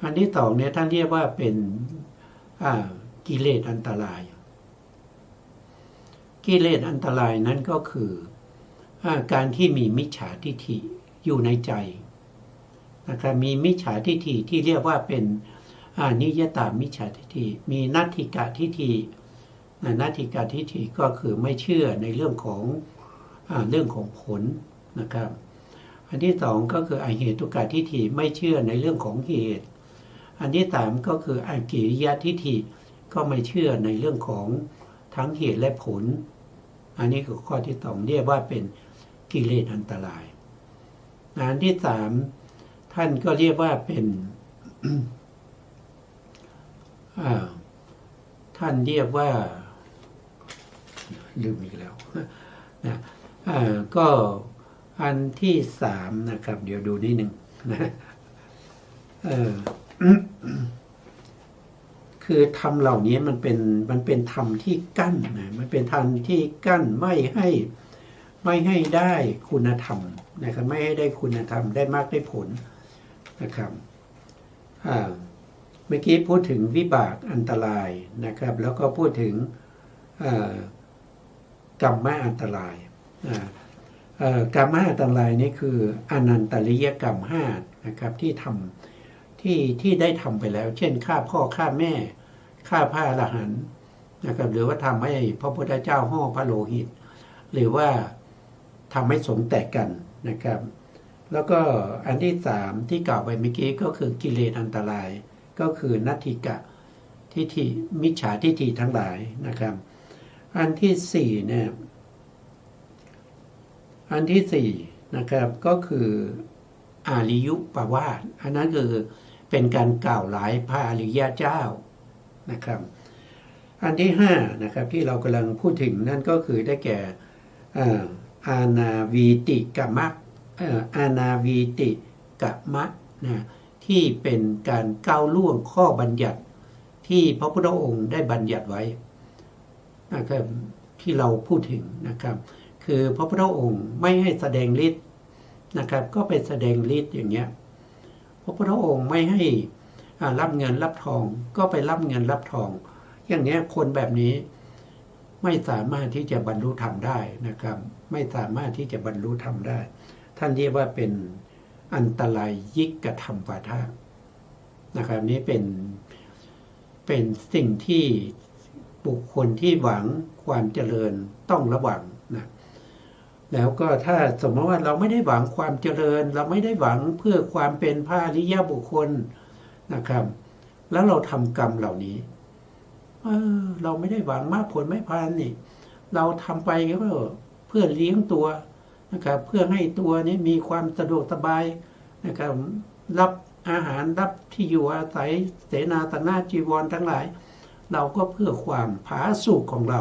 อันที่สองเนี่ยท่านเรียกว่าเป็นกิเลสอันตราย กิเลสอันตรายนั้นก็คือการที่มีมิจฉาทิฏฐิอยู่ในใจนะครับมีมิจฉาทิฏฐิที่เรียกว่าเป็นนิยตามิจฉาทิฏฐิมีนัตถิกะทิฏฐินัตถิกะทิฏฐิก็คือไม่เชื่อในเรื่องของผลนะครับอันที่สองก็คืออเหตุกะทิฏฐิไม่เชื่อในเรื่องของเหตุอันที่สามก็คืออกิริยทิฏฐิก็ไม่เชื่อในเรื่องของทั้งเหตุและผลอันนี้คือข้อที่สองเรียกว่าเป็นกิเลสอันตรายอันที่สามท่านก็เรียกว่าเป็น ท่านเรียกว่าลืมอีกแล้วนะก็อันที่สามนะครับเดี๋ยวดูนิดหนึ่งนะคือธรรมเหล่านี้มันเป็นธรรมที่กั้นนะมันเป็นธรรมที่กั้นไม่ให้ได้คุณธรรมนะครับไม่ให้ได้คุณธรรมได้มากได้ผลนะครับเมื่อกี้พูดถึงวิบากอันตรายนะครับแล้วก็พูดถึงกรรมอันตรายกรรมอันตรายนี่คืออนันตริยกรรม5นะครับที่ได้ทำไปแล้วเช่นฆ่าพ่อฆ่าแม่ฆ่าพระอรหันต์นะครับหรือว่าทำให้พระพุทธเจ้าห่อพระโลหิตหรือว่าทำให้สงฆ์แตกกันนะครับแล้วก็อันที่สามที่กล่าวไปเมื่อกี้ก็คือกิเลสอันตรายก็คือนัตถิกะทิฏฐิมิจฉาทิฏฐิทั้งหลายนะครับอันที่สี่เนี่ยอันที่สี่นะครับก็คืออาริยุปวาทอันนั้นคือเป็นการกล่าวหลายพระอริยเจ้านะครับอันที่ห้านะครับที่เรากำลังพูดถึงนั่นก็คือได้แก่อานาวีติกมะอานาวีติกมะนะที่เป็นการก้าวล่วงข้อบัญญัติที่พระพุทธองค์ได้บัญญัติไว้นะครับที่เราพูดถึงนะครับคือพระพุทธองค์ไม่ให้แสดงฤทธิ์นะครับก็ไปแสดงฤทธิ์อย่างเงี้ยพระพุทธองค์ไม่ให้รับเงินรับทองก็ไปรับเงินรับทองอย่างเนี้ยคนแบบนี้ไม่สามารถที่จะบรรลุธรรมได้นะครับไม่สามารถที่จะบรรลุธรรมได้ท่านเรียกว่าเป็นอันตรายยิกธรรมปาทะนะครับนี้เป็นสิ่งที่บุคคลที่หวังความเจริญต้องระวังนะแล้วก็ถ้าสมมติว่าเราไม่ได้หวังความเจริญเราไม่ได้หวังเพื่อความเป็นพระอริยบุคคลนะครับแล้วเราทำกรรมเหล่านี้เราไม่ได้หวังมากผลไม่พานนี่เราทำไปก็เพื่อเลี้ยงตัวนะครับเพื่อให้ตัวนี้มีความสะดวกสบายนะครับรับอาหารรับที่อยู่อาศัยเสนาสนะจีวรทั้งหลายเราก็เพื่อความผาสุกของเรา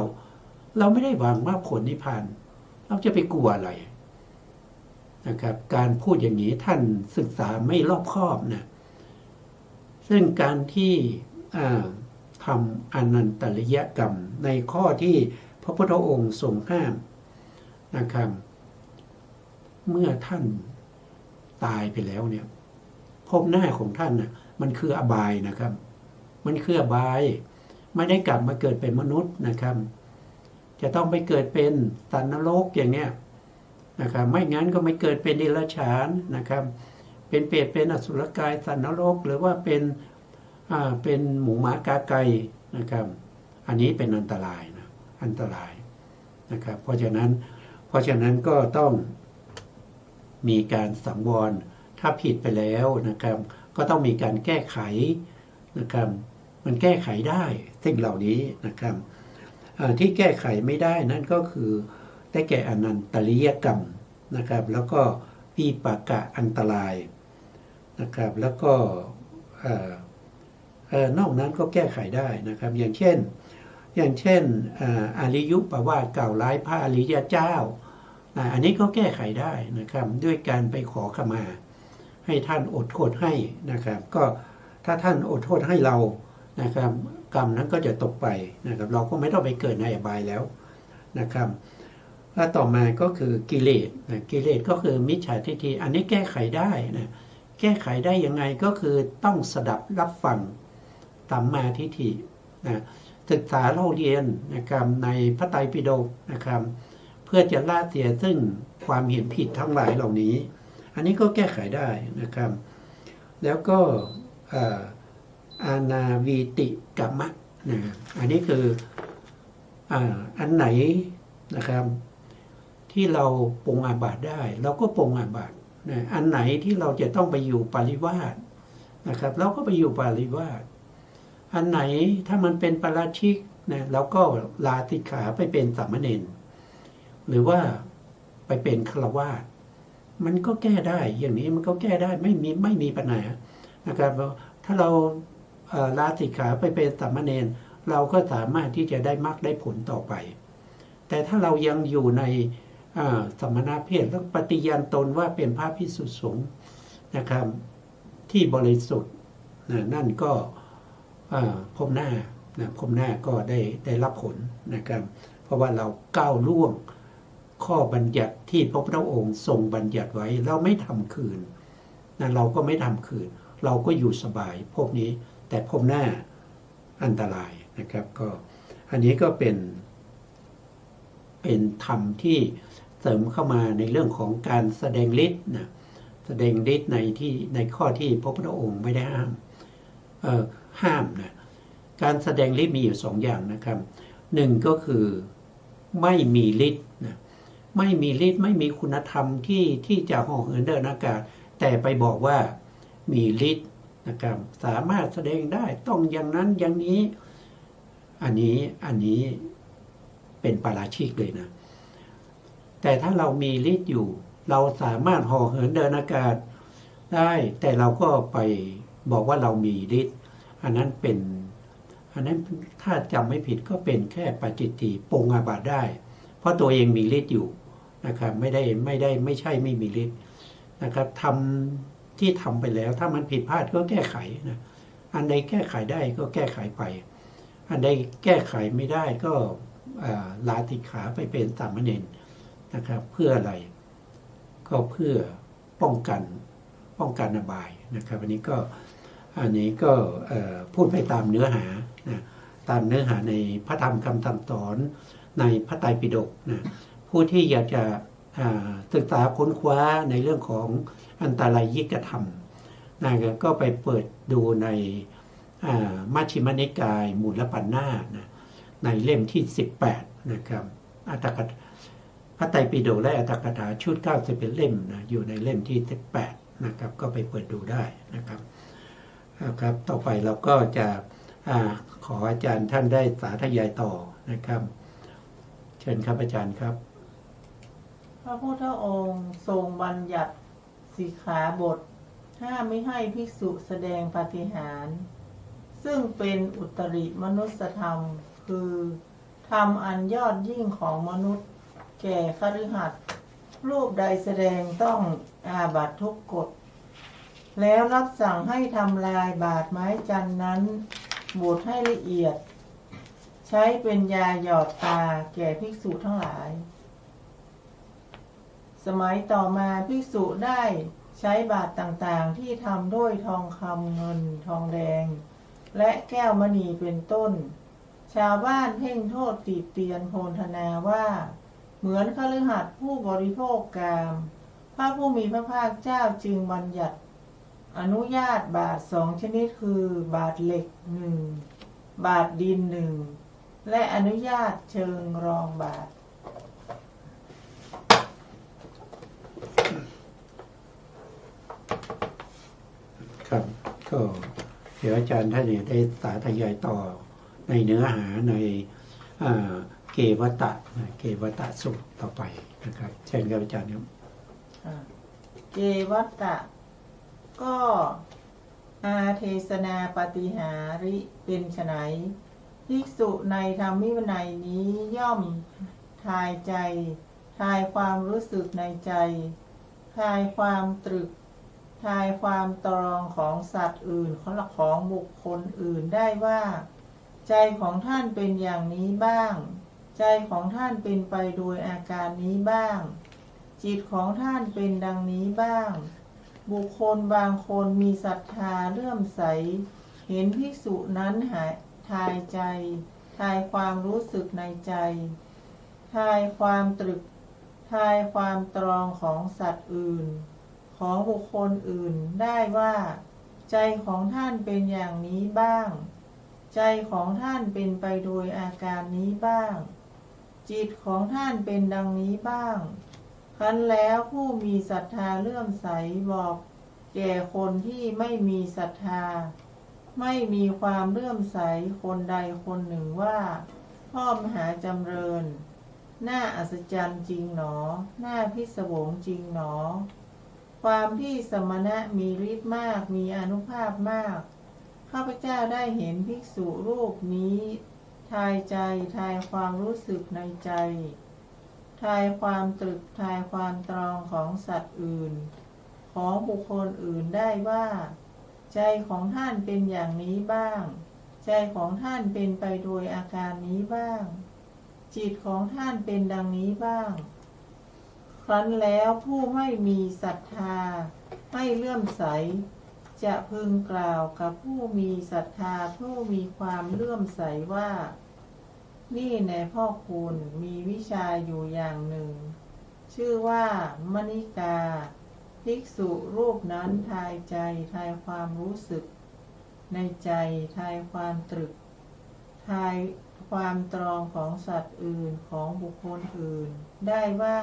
ไม่ได้หวังมากผลนิพพานเราจะไปกลัวอะไรนะครับการพูดอย่างนี้ท่านศึกษาไม่รอบคอบนะซึ่งการที่ทำอนันตริยกรรมในข้อที่พระพุทธองค์ทรงห้ามนะครับเมื่อท่านตายไปแล้วเนี่ยภพหน้าของท่านน่ะมันคืออบายนะครับมันคืออบายไม่ได้กลับมาเกิดเป็นมนุษย์นะครับจะต้องไปเกิดเป็นสัตว์นรกอย่างเนี้ยนะครับไม่งั้นก็ไม่เกิดเป็นเดรัจฉานนะครับเป็นเปรตเป็นอสุรกายสัตว์นรกหรือว่าเป็นหมูหมากาไก่นะครับอันนี้เป็นอันตรายนะอันตรายนะครับเพราะฉะนั้นก็ต้องมีการสังวรถ้าผิดไปแล้วนะครับก็ต้องมีการแก้ไขนะครับมันแก้ไขได้สิ่งเหล่านี้นะครับที่แก้ไขไม่ได้นั่นก็คือได้แก่อนันตริยกรรมนะครับแล้วก็วิปากะอันตรายนะครับแล้วก็นอกนั้นก็แก้ไขได้นะครับอย่างเช่นอริยุปวาทกล่าวร้ายพระอริยเจ้าอันนี้ก็แก้ไขได้นะครับด้วยการไปขอขมาให้ท่านอดโทษให้นะครับก็ถ้าท่านอดโทษให้เรานะครับกรรมนั้นก็จะตกไปนะครับเราก็ไม่ต้องไปเกิดในอบายแล้วนะครับแล้วต่อมาก็คือกิเลสกิเลสก็คือมิจฉาทิฏฐิอันนี้แก้ไขได้นะแก้ไขได้ยังไงก็คือต้องสดับรับฟังสัมมาทิฏฐินะ ศึกษาเล่าเรียนนะครับในพระไตรปิฎกนะครับเพื่อจะละเสียซึ่งความเห็นผิดทั้งหลายเหล่านี้ อันนี้ก็แก้ไขได้นะครับแล้วก็อานาวีติกัมมะนะอันนี้คืออันไหนนะครับที่เราปรงอาบัติได้เราก็ปรงอาบัตินะอันไหนที่เราจะต้องไปอยู่ปาริวาสนะครับเราก็ไปอยู่ปาริวาสอันไหนถ้ามันเป็นปาราชิกนะเราก็ลาสิกขาไปเป็นสามเณรหรือว่าไปเป็นฆราวาสมันก็แก้ได้อย่างนี้มันก็แก้ได้ไม่มีปัญหานะครับถ้าเราลาสิกขาไปเป็นสามเณรเราก็สามารถที่จะได้มรรคได้ผลต่อไปแต่ถ้าเรายังอยู่ในสมณเพศแล้วปฏิญาณตนว่าเป็นพระภิกษุสงฆ์นะครับที่บริสุทธิ์นั่นก็พบหน้าก็ได้รับผลนะครับเพราะว่าเราก้าวล่วงข้อบัญญัติที่พระพุทธองค์ทรงบัญญัติไว้เราไม่ทำคืนเราก็ไม่ทำคืนเราก็อยู่สบายพวกนี้แต่พบหน้าอันตรายนะครับก็อันนี้ก็เป็นธรรมที่เสริมเข้ามาในเรื่องของการแสดงฤทธิ์นะแสดงฤทธิ์ในข้อที่พระพุทธองค์ไม่ได้ห้ามนะการแสดงฤทธิ์มีอยู่2 อย่างนะครับ1ก็คือไม่มีฤทธิ์นะไม่มีฤทธิ์ไม่มีคุณธรรมที่จะห่อเหินเดินอากาศแต่ไปบอกว่ามีฤทธิ์นะครับสามารถแสดงได้ต้องอย่างนั้นอย่างนี้อันนี้เป็นปาราชิกเลยนะแต่ถ้าเรามีฤทธิ์อยู่เราสามารถห่อเหินเดินอากาศได้แต่เราก็ไปบอกว่าเรามีฤทธิ์อันนั้นถ้าจำไม่ผิดก็เป็นแค่ปาจิตติปรงอาบัติได้เพราะตัวเองมีฤทธิ์อยู่นะครับไม่ใช่ไม่มีฤทธิ์นะครับทำที่ทำไปแล้วถ้ามันผิดพลาดก็แก้ไขนะอันใดแก้ไขได้ก็แก้ไขไปอันใดแก้ไขไม่ได้ก็ลาสิกขาไปเป็นสามเณรนะครับเพื่ออะไรก็เพื่อป้องกันอบายนะครับอันนี้ก็พูดไปตามเนื้อหานะตามเนื้อหาในพระธรรมคำสั่งสอนในพระไตรปิฎกนะผู้ที่อยากจะศึกษาค้นคว้าในเรื่องของอันตรายยิกธรรมนะก็ไปเปิดดูในมัชฌิมนิกายมูลปัญนาถนะในเล่มที่18นะครับพระไตรปิฎกและอัตถกถาชุด90เป็นเล่มนะอยู่ในเล่มที่18นะครับก็ไปเปิดดูได้นะครับครับต่อไปเราก็จะขออาจารย์ท่านได้สาธยายต่อนะครับเชิญครับอาจารย์ครับพระพุทธองค์ทรงบัญญัติสิกขาบทห้ามไม่ให้ภิกษุแสดงปาฏิหาริย์ซึ่งเป็นอุตริมนุสธรรมคือธรรมอันยอดยิ่งของมนุษย์แก่คฤหัสถ์รูปใดแสดงต้องอาบัติทุกกฎแล้วรับสั่งให้ทำลายบาทไม้จันนั้นบดให้ละเอียดใช้เป็นยาหยอดตาแก่ภิกษุทั้งหลายสมัยต่อมาภิกษุได้ใช้บาตรต่างๆที่ทำด้วยทองคำเงินทองแดงและแก้วมณีเป็นต้นชาวบ้านเพ่งโทษติเตียนโพลธนาว่าเหมือนคฤหัสถ์ผู้บริโภคกามพระผู้มีพระภาคเจ้าจึงบัญญัติอนุญาตบาท2ชนิดคือบาทเหล็ก1บาทดิน1และอนุญาตเชิงรองบาทครับก็เดี๋ยวอาจารย์ท่านได้สาธยายต่อในเนื้อหาในเกวัตตะสูตรต่อไปนะครับเชิญครับอาจารย์ครับเกวัตตะก็อาเทศนาปาฏิหาริย์เป็นไฉนภิกษุในธรรมวินัยนี้ย่อมทายใจทายความรู้สึกในใจทายความตรึกทายความตรองของสัตว์อื่นของบุคคลอื่นได้ว่าใจของท่านเป็นอย่างนี้บ้างใจของท่านเป็นไปโดยอาการนี้บ้างจิตของท่านเป็นดังนี้บ้างบุคคลบางคนมีศรัทธาเลื่อมใสเห็นภิกษุนั้นทายใจ ทายความรู้สึกในใจทายความตรึกทายความตรองของสัตว์อื่นของบุคคลอื่นได้ว่าใจของท่านเป็นอย่างนี้บ้างใจของท่านเป็นไปโดยอาการนี้บ้างจิตของท่านเป็นดังนี้บ้างครั้นแล้วผู้มีศรัทธาเลื่อมใสบอกแก่คนที่ไม่มีศรัทธาไม่มีความเลื่อมใสคนใดคนหนึ่งว่าพ่อมหาจำเริญน่าอัศจรรย์จริงหนอน่าพิศวงจริงหนอความที่สมณะมีฤทธิ์มากมีอานุภาพมากข้าพเจ้าได้เห็นภิกษุรูปนี้ทายใจทายความรู้สึกในใจทายความตรึกทายความตรองของสัตว์อื่นของบุคคลอื่นได้ว่าใจของท่านเป็นอย่างนี้บ้างใจของท่านเป็นไปโดยอาการนี้บ้างจิตของท่านเป็นดังนี้บ้างครั้นแล้วผู้ไม่มีศรัทธาไม่เลื่อมใสจะพึงกล่าวกับผู้มีศรัทธาผู้มีความเลื่อมใสว่านี่แน่พ่อคุณมีวิชาอยู่อย่างหนึ่งชื่อว่ามณิกาภิกษุรูปนั้นทายใจทายความรู้สึกในใจทายความตรึกทายความตรองของสัตว์อื่นของบุคคลอื่นได้ว่า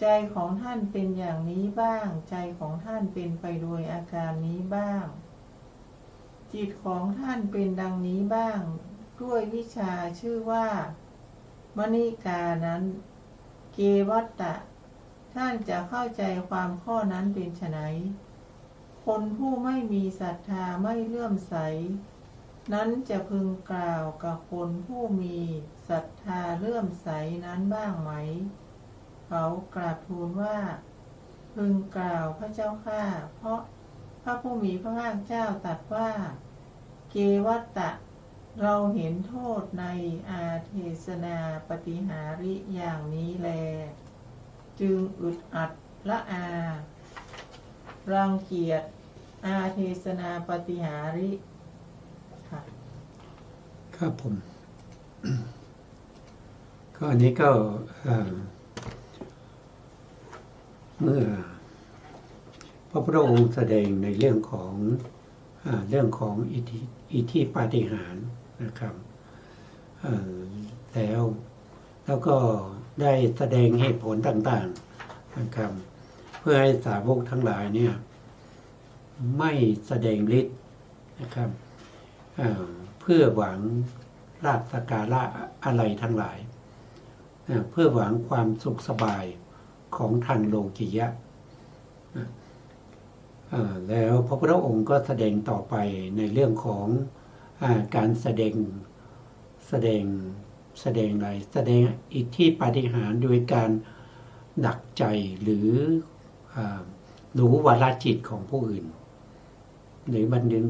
ใจของท่านเป็นอย่างนี้บ้างใจของท่านเป็นไปโดยอาการนี้บ้างจิตของท่านเป็นดังนี้บ้างด้วยวิชาชื่อว่ามณิกานั้นเกวัตตะท่านจะเข้าใจความข้อนั้นเป็นไฉนคนผู้ไม่มีศรัทธาไม่เลื่อมใสนั้นจะพึงกล่าวกับคนผู้มีศรัทธาเลื่อมใสนั้นบ้างไหมเขากราบทูลว่าพึงกล่าวพระเจ้าข้าเพราะพระผู้มีพระภาคเจ้าตรัสว่าเกวัตตะเราเห็นโทษในอาเทศนาปฏิหาริอย่างนี้แลจึงอึดอัดละอารังเกียจอาเทศนาปฏิหาริค่ะครับผม ข้อนี้ก็เมื่อพระพุทธองค์แสดงในเรื่องของอิทธิปาฏิหาริย์นะครับแล้วก็ได้แสดงเหตุผลต่างๆนะครับเพื่อให้สาวกทั้งหลายเนี่ยไม่แสดงฤทธิ์นะครับเพื่อหวังลาภสักการะอะไรทั้งหลายเพื่อหวังความสุขสบายของทางโลกิยะแล้วพระพุทธองค์ก็แสดงต่อไปในเรื่องของการแสดงอะไรแสดงอิทธิปาฏิหาริย์โดยการดักใจหรือรู้วาระจิตของผู้อื่นหรือบัณฑิต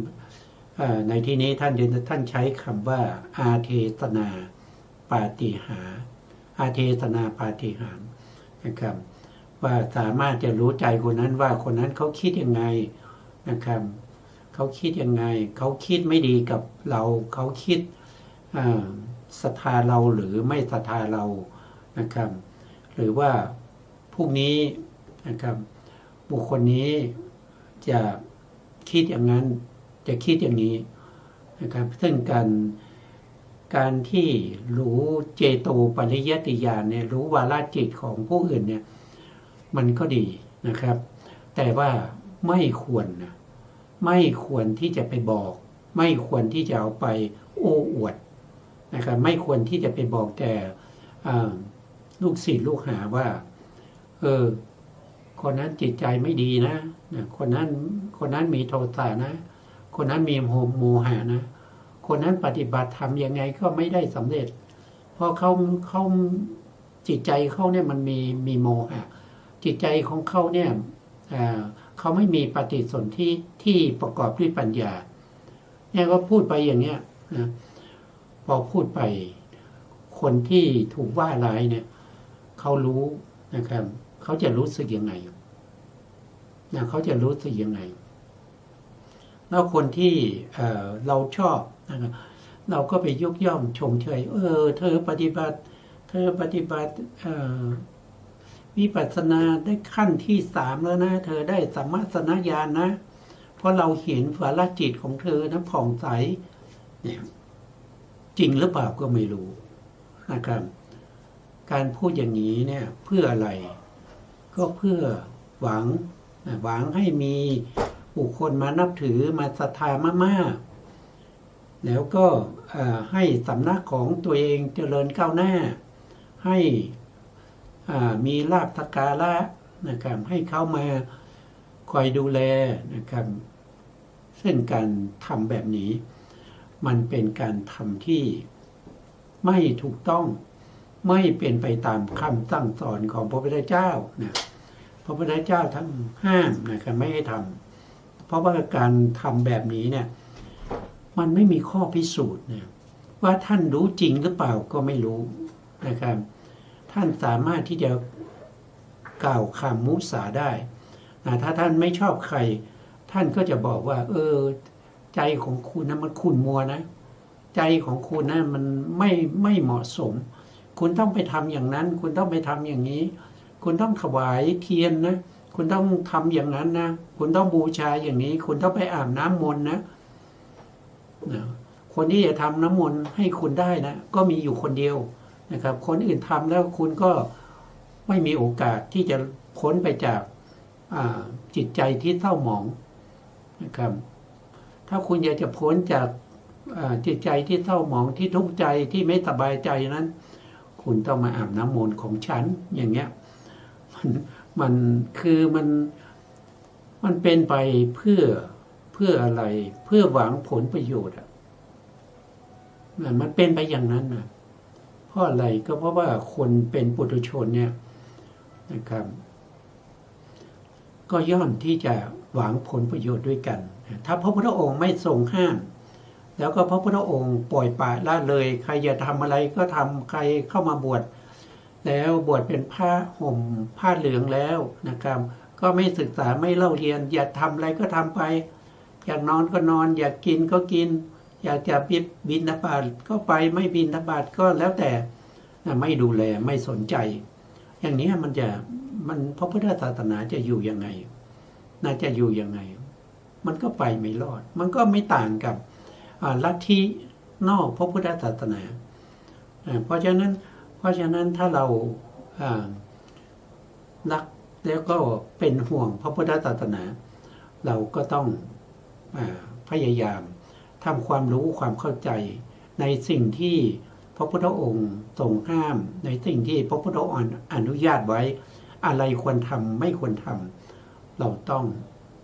ในที่นี้ท่านใช้คำว่าอาเทศนาปาฏิหาริย์อาเทศนาปาฏิหาริย์นะครับว่าสามารถจะรู้ใจคนนั้นว่าคนนั้นเขาคิดยังไงนะครับเขาคิดยังไงเขาคิดไม่ดีกับเราเขาคิดศรัทธาเราหรือไม่ศรัทธาเรานะครับหรือว่าพวกนี้นะครับบุคคลนี้จะคิดอย่างนั้นจะคิดอย่างนี้นะครับซึ่งการที่รู้เจโตปริยติญาณเนี่ยรู้วาระจิตของผู้อื่นเนี่ยมันก็ดีนะครับแต่ว่าไม่ควรที่จะไปบอกไม่ควรที่จะเอาไปโอ้อวดนะครับไม่ควรที่จะไปบอกแก่ลูกศิษย์ลูกหาว่าคนนั้นจิตใจไม่ดีนะคนนั้นมีโทสะนะคนนั้นมีโมหะนะคนนั้นปฏิบัติธรรมยังไงก็ไม่ได้สำเร็จเพราะเขาจิตใจเขาเนี่ยมันมีโมหะจิตใจของเขาเนี่ยเขาไม่มีปฏิสนธิที่ประกอบด้วยปัญญาเนี่ยก็พูดไปอย่างเนี้ยนะพอพูดไปคนที่ถูกว่าร้ายเนี่ยเขารู้นะครับเขาจะรู้สึกยังไงนะเขาจะรู้สึกยังไงแล้วคนที่เราชอบนะครับ เราก็ไปยกย่องชมเชยเธอปฏิบัติวิปัสสนาได้ขั้นที่3แล้วนะเธอได้สัมมาสัญญาณนะเพราะเราเห็นฝาละจิตของเธอนะผ่องใสเนี่ยจริงหรือเปล่าก็ไม่รู้นะครับการพูดอย่างนี้เนี่ยเพื่ออะไรก็เพื่อหวังให้มีบุคคลมานับถือมาศรัทธามากๆแล้วก็ให้สำนักของตัวเองเจริญก้าวหน้าให้มีลาภสักการะนะครับให้เขามาคอยดูแลนะครับซึ่งการทำแบบนี้มันเป็นการทำที่ไม่ถูกต้องไม่เป็นไปตามคำสั่งสอนของพระพุทธเจ้านะพระพุทธเจ้าทั้งห้ามนะครับไม่ให้ทำเพราะว่าการทำแบบนี้เนี่ยมันไม่มีข้อพิสูจน์นะว่าท่านรู้จริงหรือเปล่าก็ไม่รู้นะครับท่านสามารถที่จะกล่าวคำมุสาได้นะถ้าท่านไม่ชอบใครท่านก็จะบอกว่าใจของคุณนะมันขุ่นมัวนะใจของคุณนะมันไม่เหมาะสมคุณต้องไปทำอย่างนั้นคุณต้องไปทำอย่างนี้คุณต้องถวายเทียนนะคุณต้องทำอย่างนั้นนะคุณต้องบูชาอย่างนี้คุณต้องไปอาบน้ำมนต์นะคนที่จะทำน้ำมนต์ให้คุณได้นะก็มีอยู่คนเดียวนะครับคนอื่นทำแล้วคุณก็ไม่มีโอกาสที่จะพ้นไปจากจิตใจที่เศร้าหมองนะครับถ้าคุณอยากจะพ้นจากจิตใจที่เศร้าหมองที่ทุกข์ใจที่ไม่สบายใจนั้นคุณต้องมาอาบน้ำมนต์ของฉันอย่างเงี้ยมันคือมันเป็นไปเพื่ออะไรเพื่อหวังผลประโยชน์มันเป็นไปอย่างนั้นนะเพราะอะไรก็เพราะว่าคนเป็นปุถุชนเนี่ยนะครับก็ย่อมที่จะหวังผลประโยชน์ด้วยกันถ้าพระพุทธองค์ไม่ทรงห้ามแล้วก็พระพุทธองค์ปล่อยปละละเลยใครจะทำอะไรก็ทำใครเข้ามาบวชแล้วบวชเป็นผ้าห่มผ้าเหลืองแล้วนะครับก็ไม่ศึกษาไม่เล่าเรียนอยากทำอะไรก็ทำไปอยากนอนก็นอนอยากกินก็กินอยากจะบิณฑบาตก็ไปไม่บิณฑบาตก็แล้วแต่ไม่ดูแลไม่สนใจอย่างนี้มันพระพุทธศาสนาจะอยู่ยังไงน่าจะอยู่ยังไงมันก็ไปไม่รอดมันก็ไม่ต่างกับลัทธินอกพระพุทธศาสนาเพราะฉะนั้นถ้าเรารักแล้วก็เป็นห่วงพระพุทธศาสนาเราก็ต้องพยายามทำความรู้ความเข้าใจในสิ่งที่พระพุทธองค์ทรงห้ามในสิ่งที่พระพุทธองค์อนุญาตไว้อะไรควรทำไม่ควรทำเราต้อง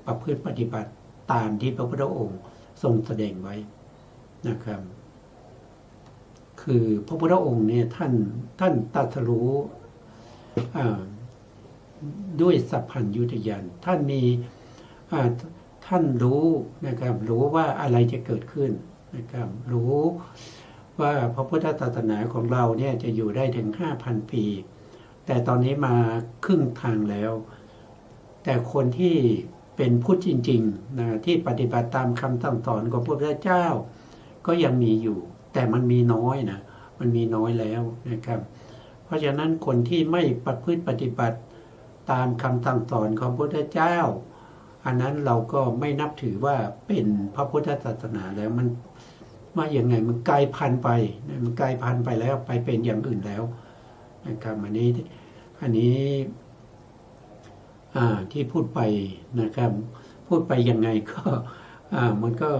ประพฤติปฏิบัติตามที่พระพุทธองค์ทรงแสดงไว้นะครับคือพระพุทธองค์เนี่ยท่านตรัสรู้ด้วยสัพพัญญุตญาณท่านมีท่านรู้นะครับรู้ว่าอะไรจะเกิดขึ้นนะครับรู้ว่าพระพุทธศาสนาของเราเนี่ยจะอยู่ได้ถึง 5,000 ปีแต่ตอนนี้มาครึ่งทางแล้วแต่คนที่เป็นพุทธจริงๆนะที่ปฏิบัติตามคำสั่งสอนของพระพุทธเจ้าก็ยังมีอยู่แต่มันมีน้อยนะมันมีน้อยแล้วนะครับเพราะฉะนั้นคนที่ไม่ประพฤติปฏิบัติตามคำสั่งสอนของพระพุทธเจ้าอันนั้นเราก็ไม่นับถือว่าเป็นพระพุทธศาสนาแล้วมันว่าอย่างไงมันกลายพันธุ์ไปมันกลายพันธุ์ไปแล้วไปเป็นอย่างอื่นแล้วนะครับอันนี้ที่พูดไปนะครับพูดไปยังไงก็มันก็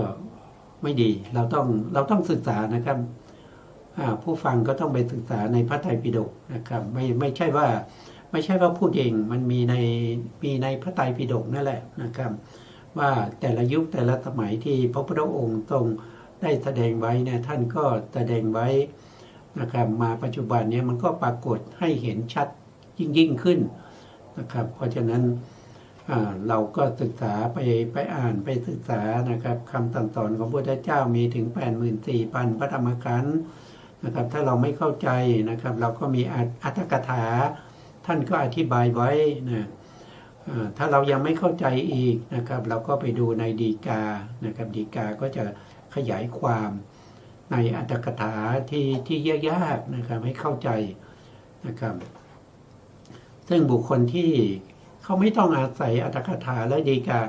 ไม่ดีเราต้องศึกษานะครับผู้ฟังก็ต้องไปศึกษาในพระไตรปิฎกนะครับไม่ใช่ว่าพูดเองมันมีในพระไตรปิฎกนั่นแหละนะครับว่าแต่ละยุคแต่ละสมัยที่พระพุทธองค์ทรงได้แสดงไว้เนี่ยท่านก็แสดงไว้นะครับมาปัจจุบันนี้มันก็ปรากฏให้เห็นชัดยิ่งขึ้นนะครับเพราะฉะนั้นเราก็ศึกษาไปอ่านไปศึกษานะครับคำสั่งสอนของพระพุทธเจ้ามีถึง 84,000 พระธรรมขันธ์นะครับถ้าเราไม่เข้าใจนะครับเราก็มีอรรถกถาท่านก็อธิบายไว้นะถ้าเรายังไม่เข้าใจอีกนะครับเราก็ไปดูในฎีกานะครับฎีกาก็จะขยายความ ในอัตถกถาที่ยากๆนะครับให้เข้าใจนะครับซึ่งบุคคลที่เขาไม่ต้องอาศัยอัตถกถาและฎีกา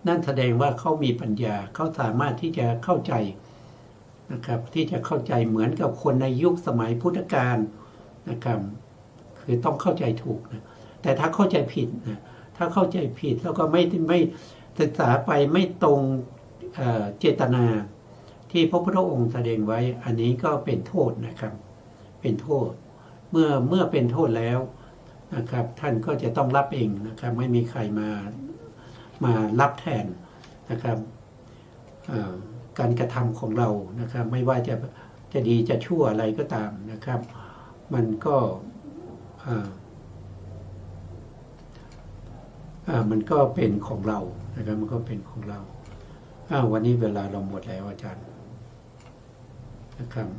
นั่นแสดงว่าเขามีปัญญาเขาสามารถที่จะเข้าใจนะครับที่จะเข้าใจเหมือนกับคนในยุคสมัยพุทธกาลนะครับคือต้องเข้าใจถูกนะแต่ถ้าเข้าใจผิดนะถ้าเข้าใจผิดแล้วก็ไม่ศึกษาไปไม่ตรงเจตนาที่พระพุทธองค์แสดงไว้อันนี้ก็เป็นโทษนะครับเป็นโทษเมื่อเป็นโทษแล้วนะครับท่านก็จะต้องรับเองนะครับไม่มีใครมารับแทนนะครับการกระทำของเรานะครับไม่ว่าจะดีจะชั่วอะไรก็ตามนะครับมันก็เป็นของเรานะครับมันก็เป็นของเราวันนี้เวลาเราหมดแล้วอาจารย์นะครับ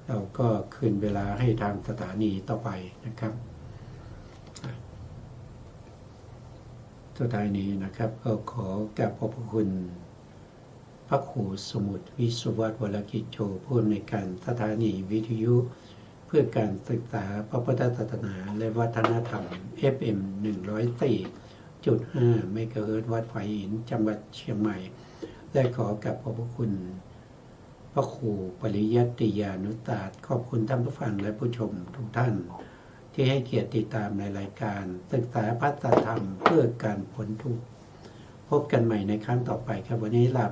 เราก็คืนเวลาให้ทางสถานีต่อไปนะครับสุดท้ายนี้นะครับก็ขอกราบขอบพระคุณพระครูสมุทรวิศวัฒน์วรกิจโชผู้อำนวยการสถานีวิทยุเพื่อการศึกษาพระพุทธศาสนาและวัฒนธรรม FM 104.5 เมกะเฮิรตซ์วัดฝายหินจังหวัดเชียงใหม่และขอกราบขอบพระคุณพระครูปริยัติยานุตาสขอบคุณท่านผู้ฟังและผู้ชมทุกท่านที่ให้เกียรติติดตามในรายการศึกษาพระธรรมเพื่อการพ้นทุกข์พบกันใหม่ในครั้งต่อไปครับวันนี้ลา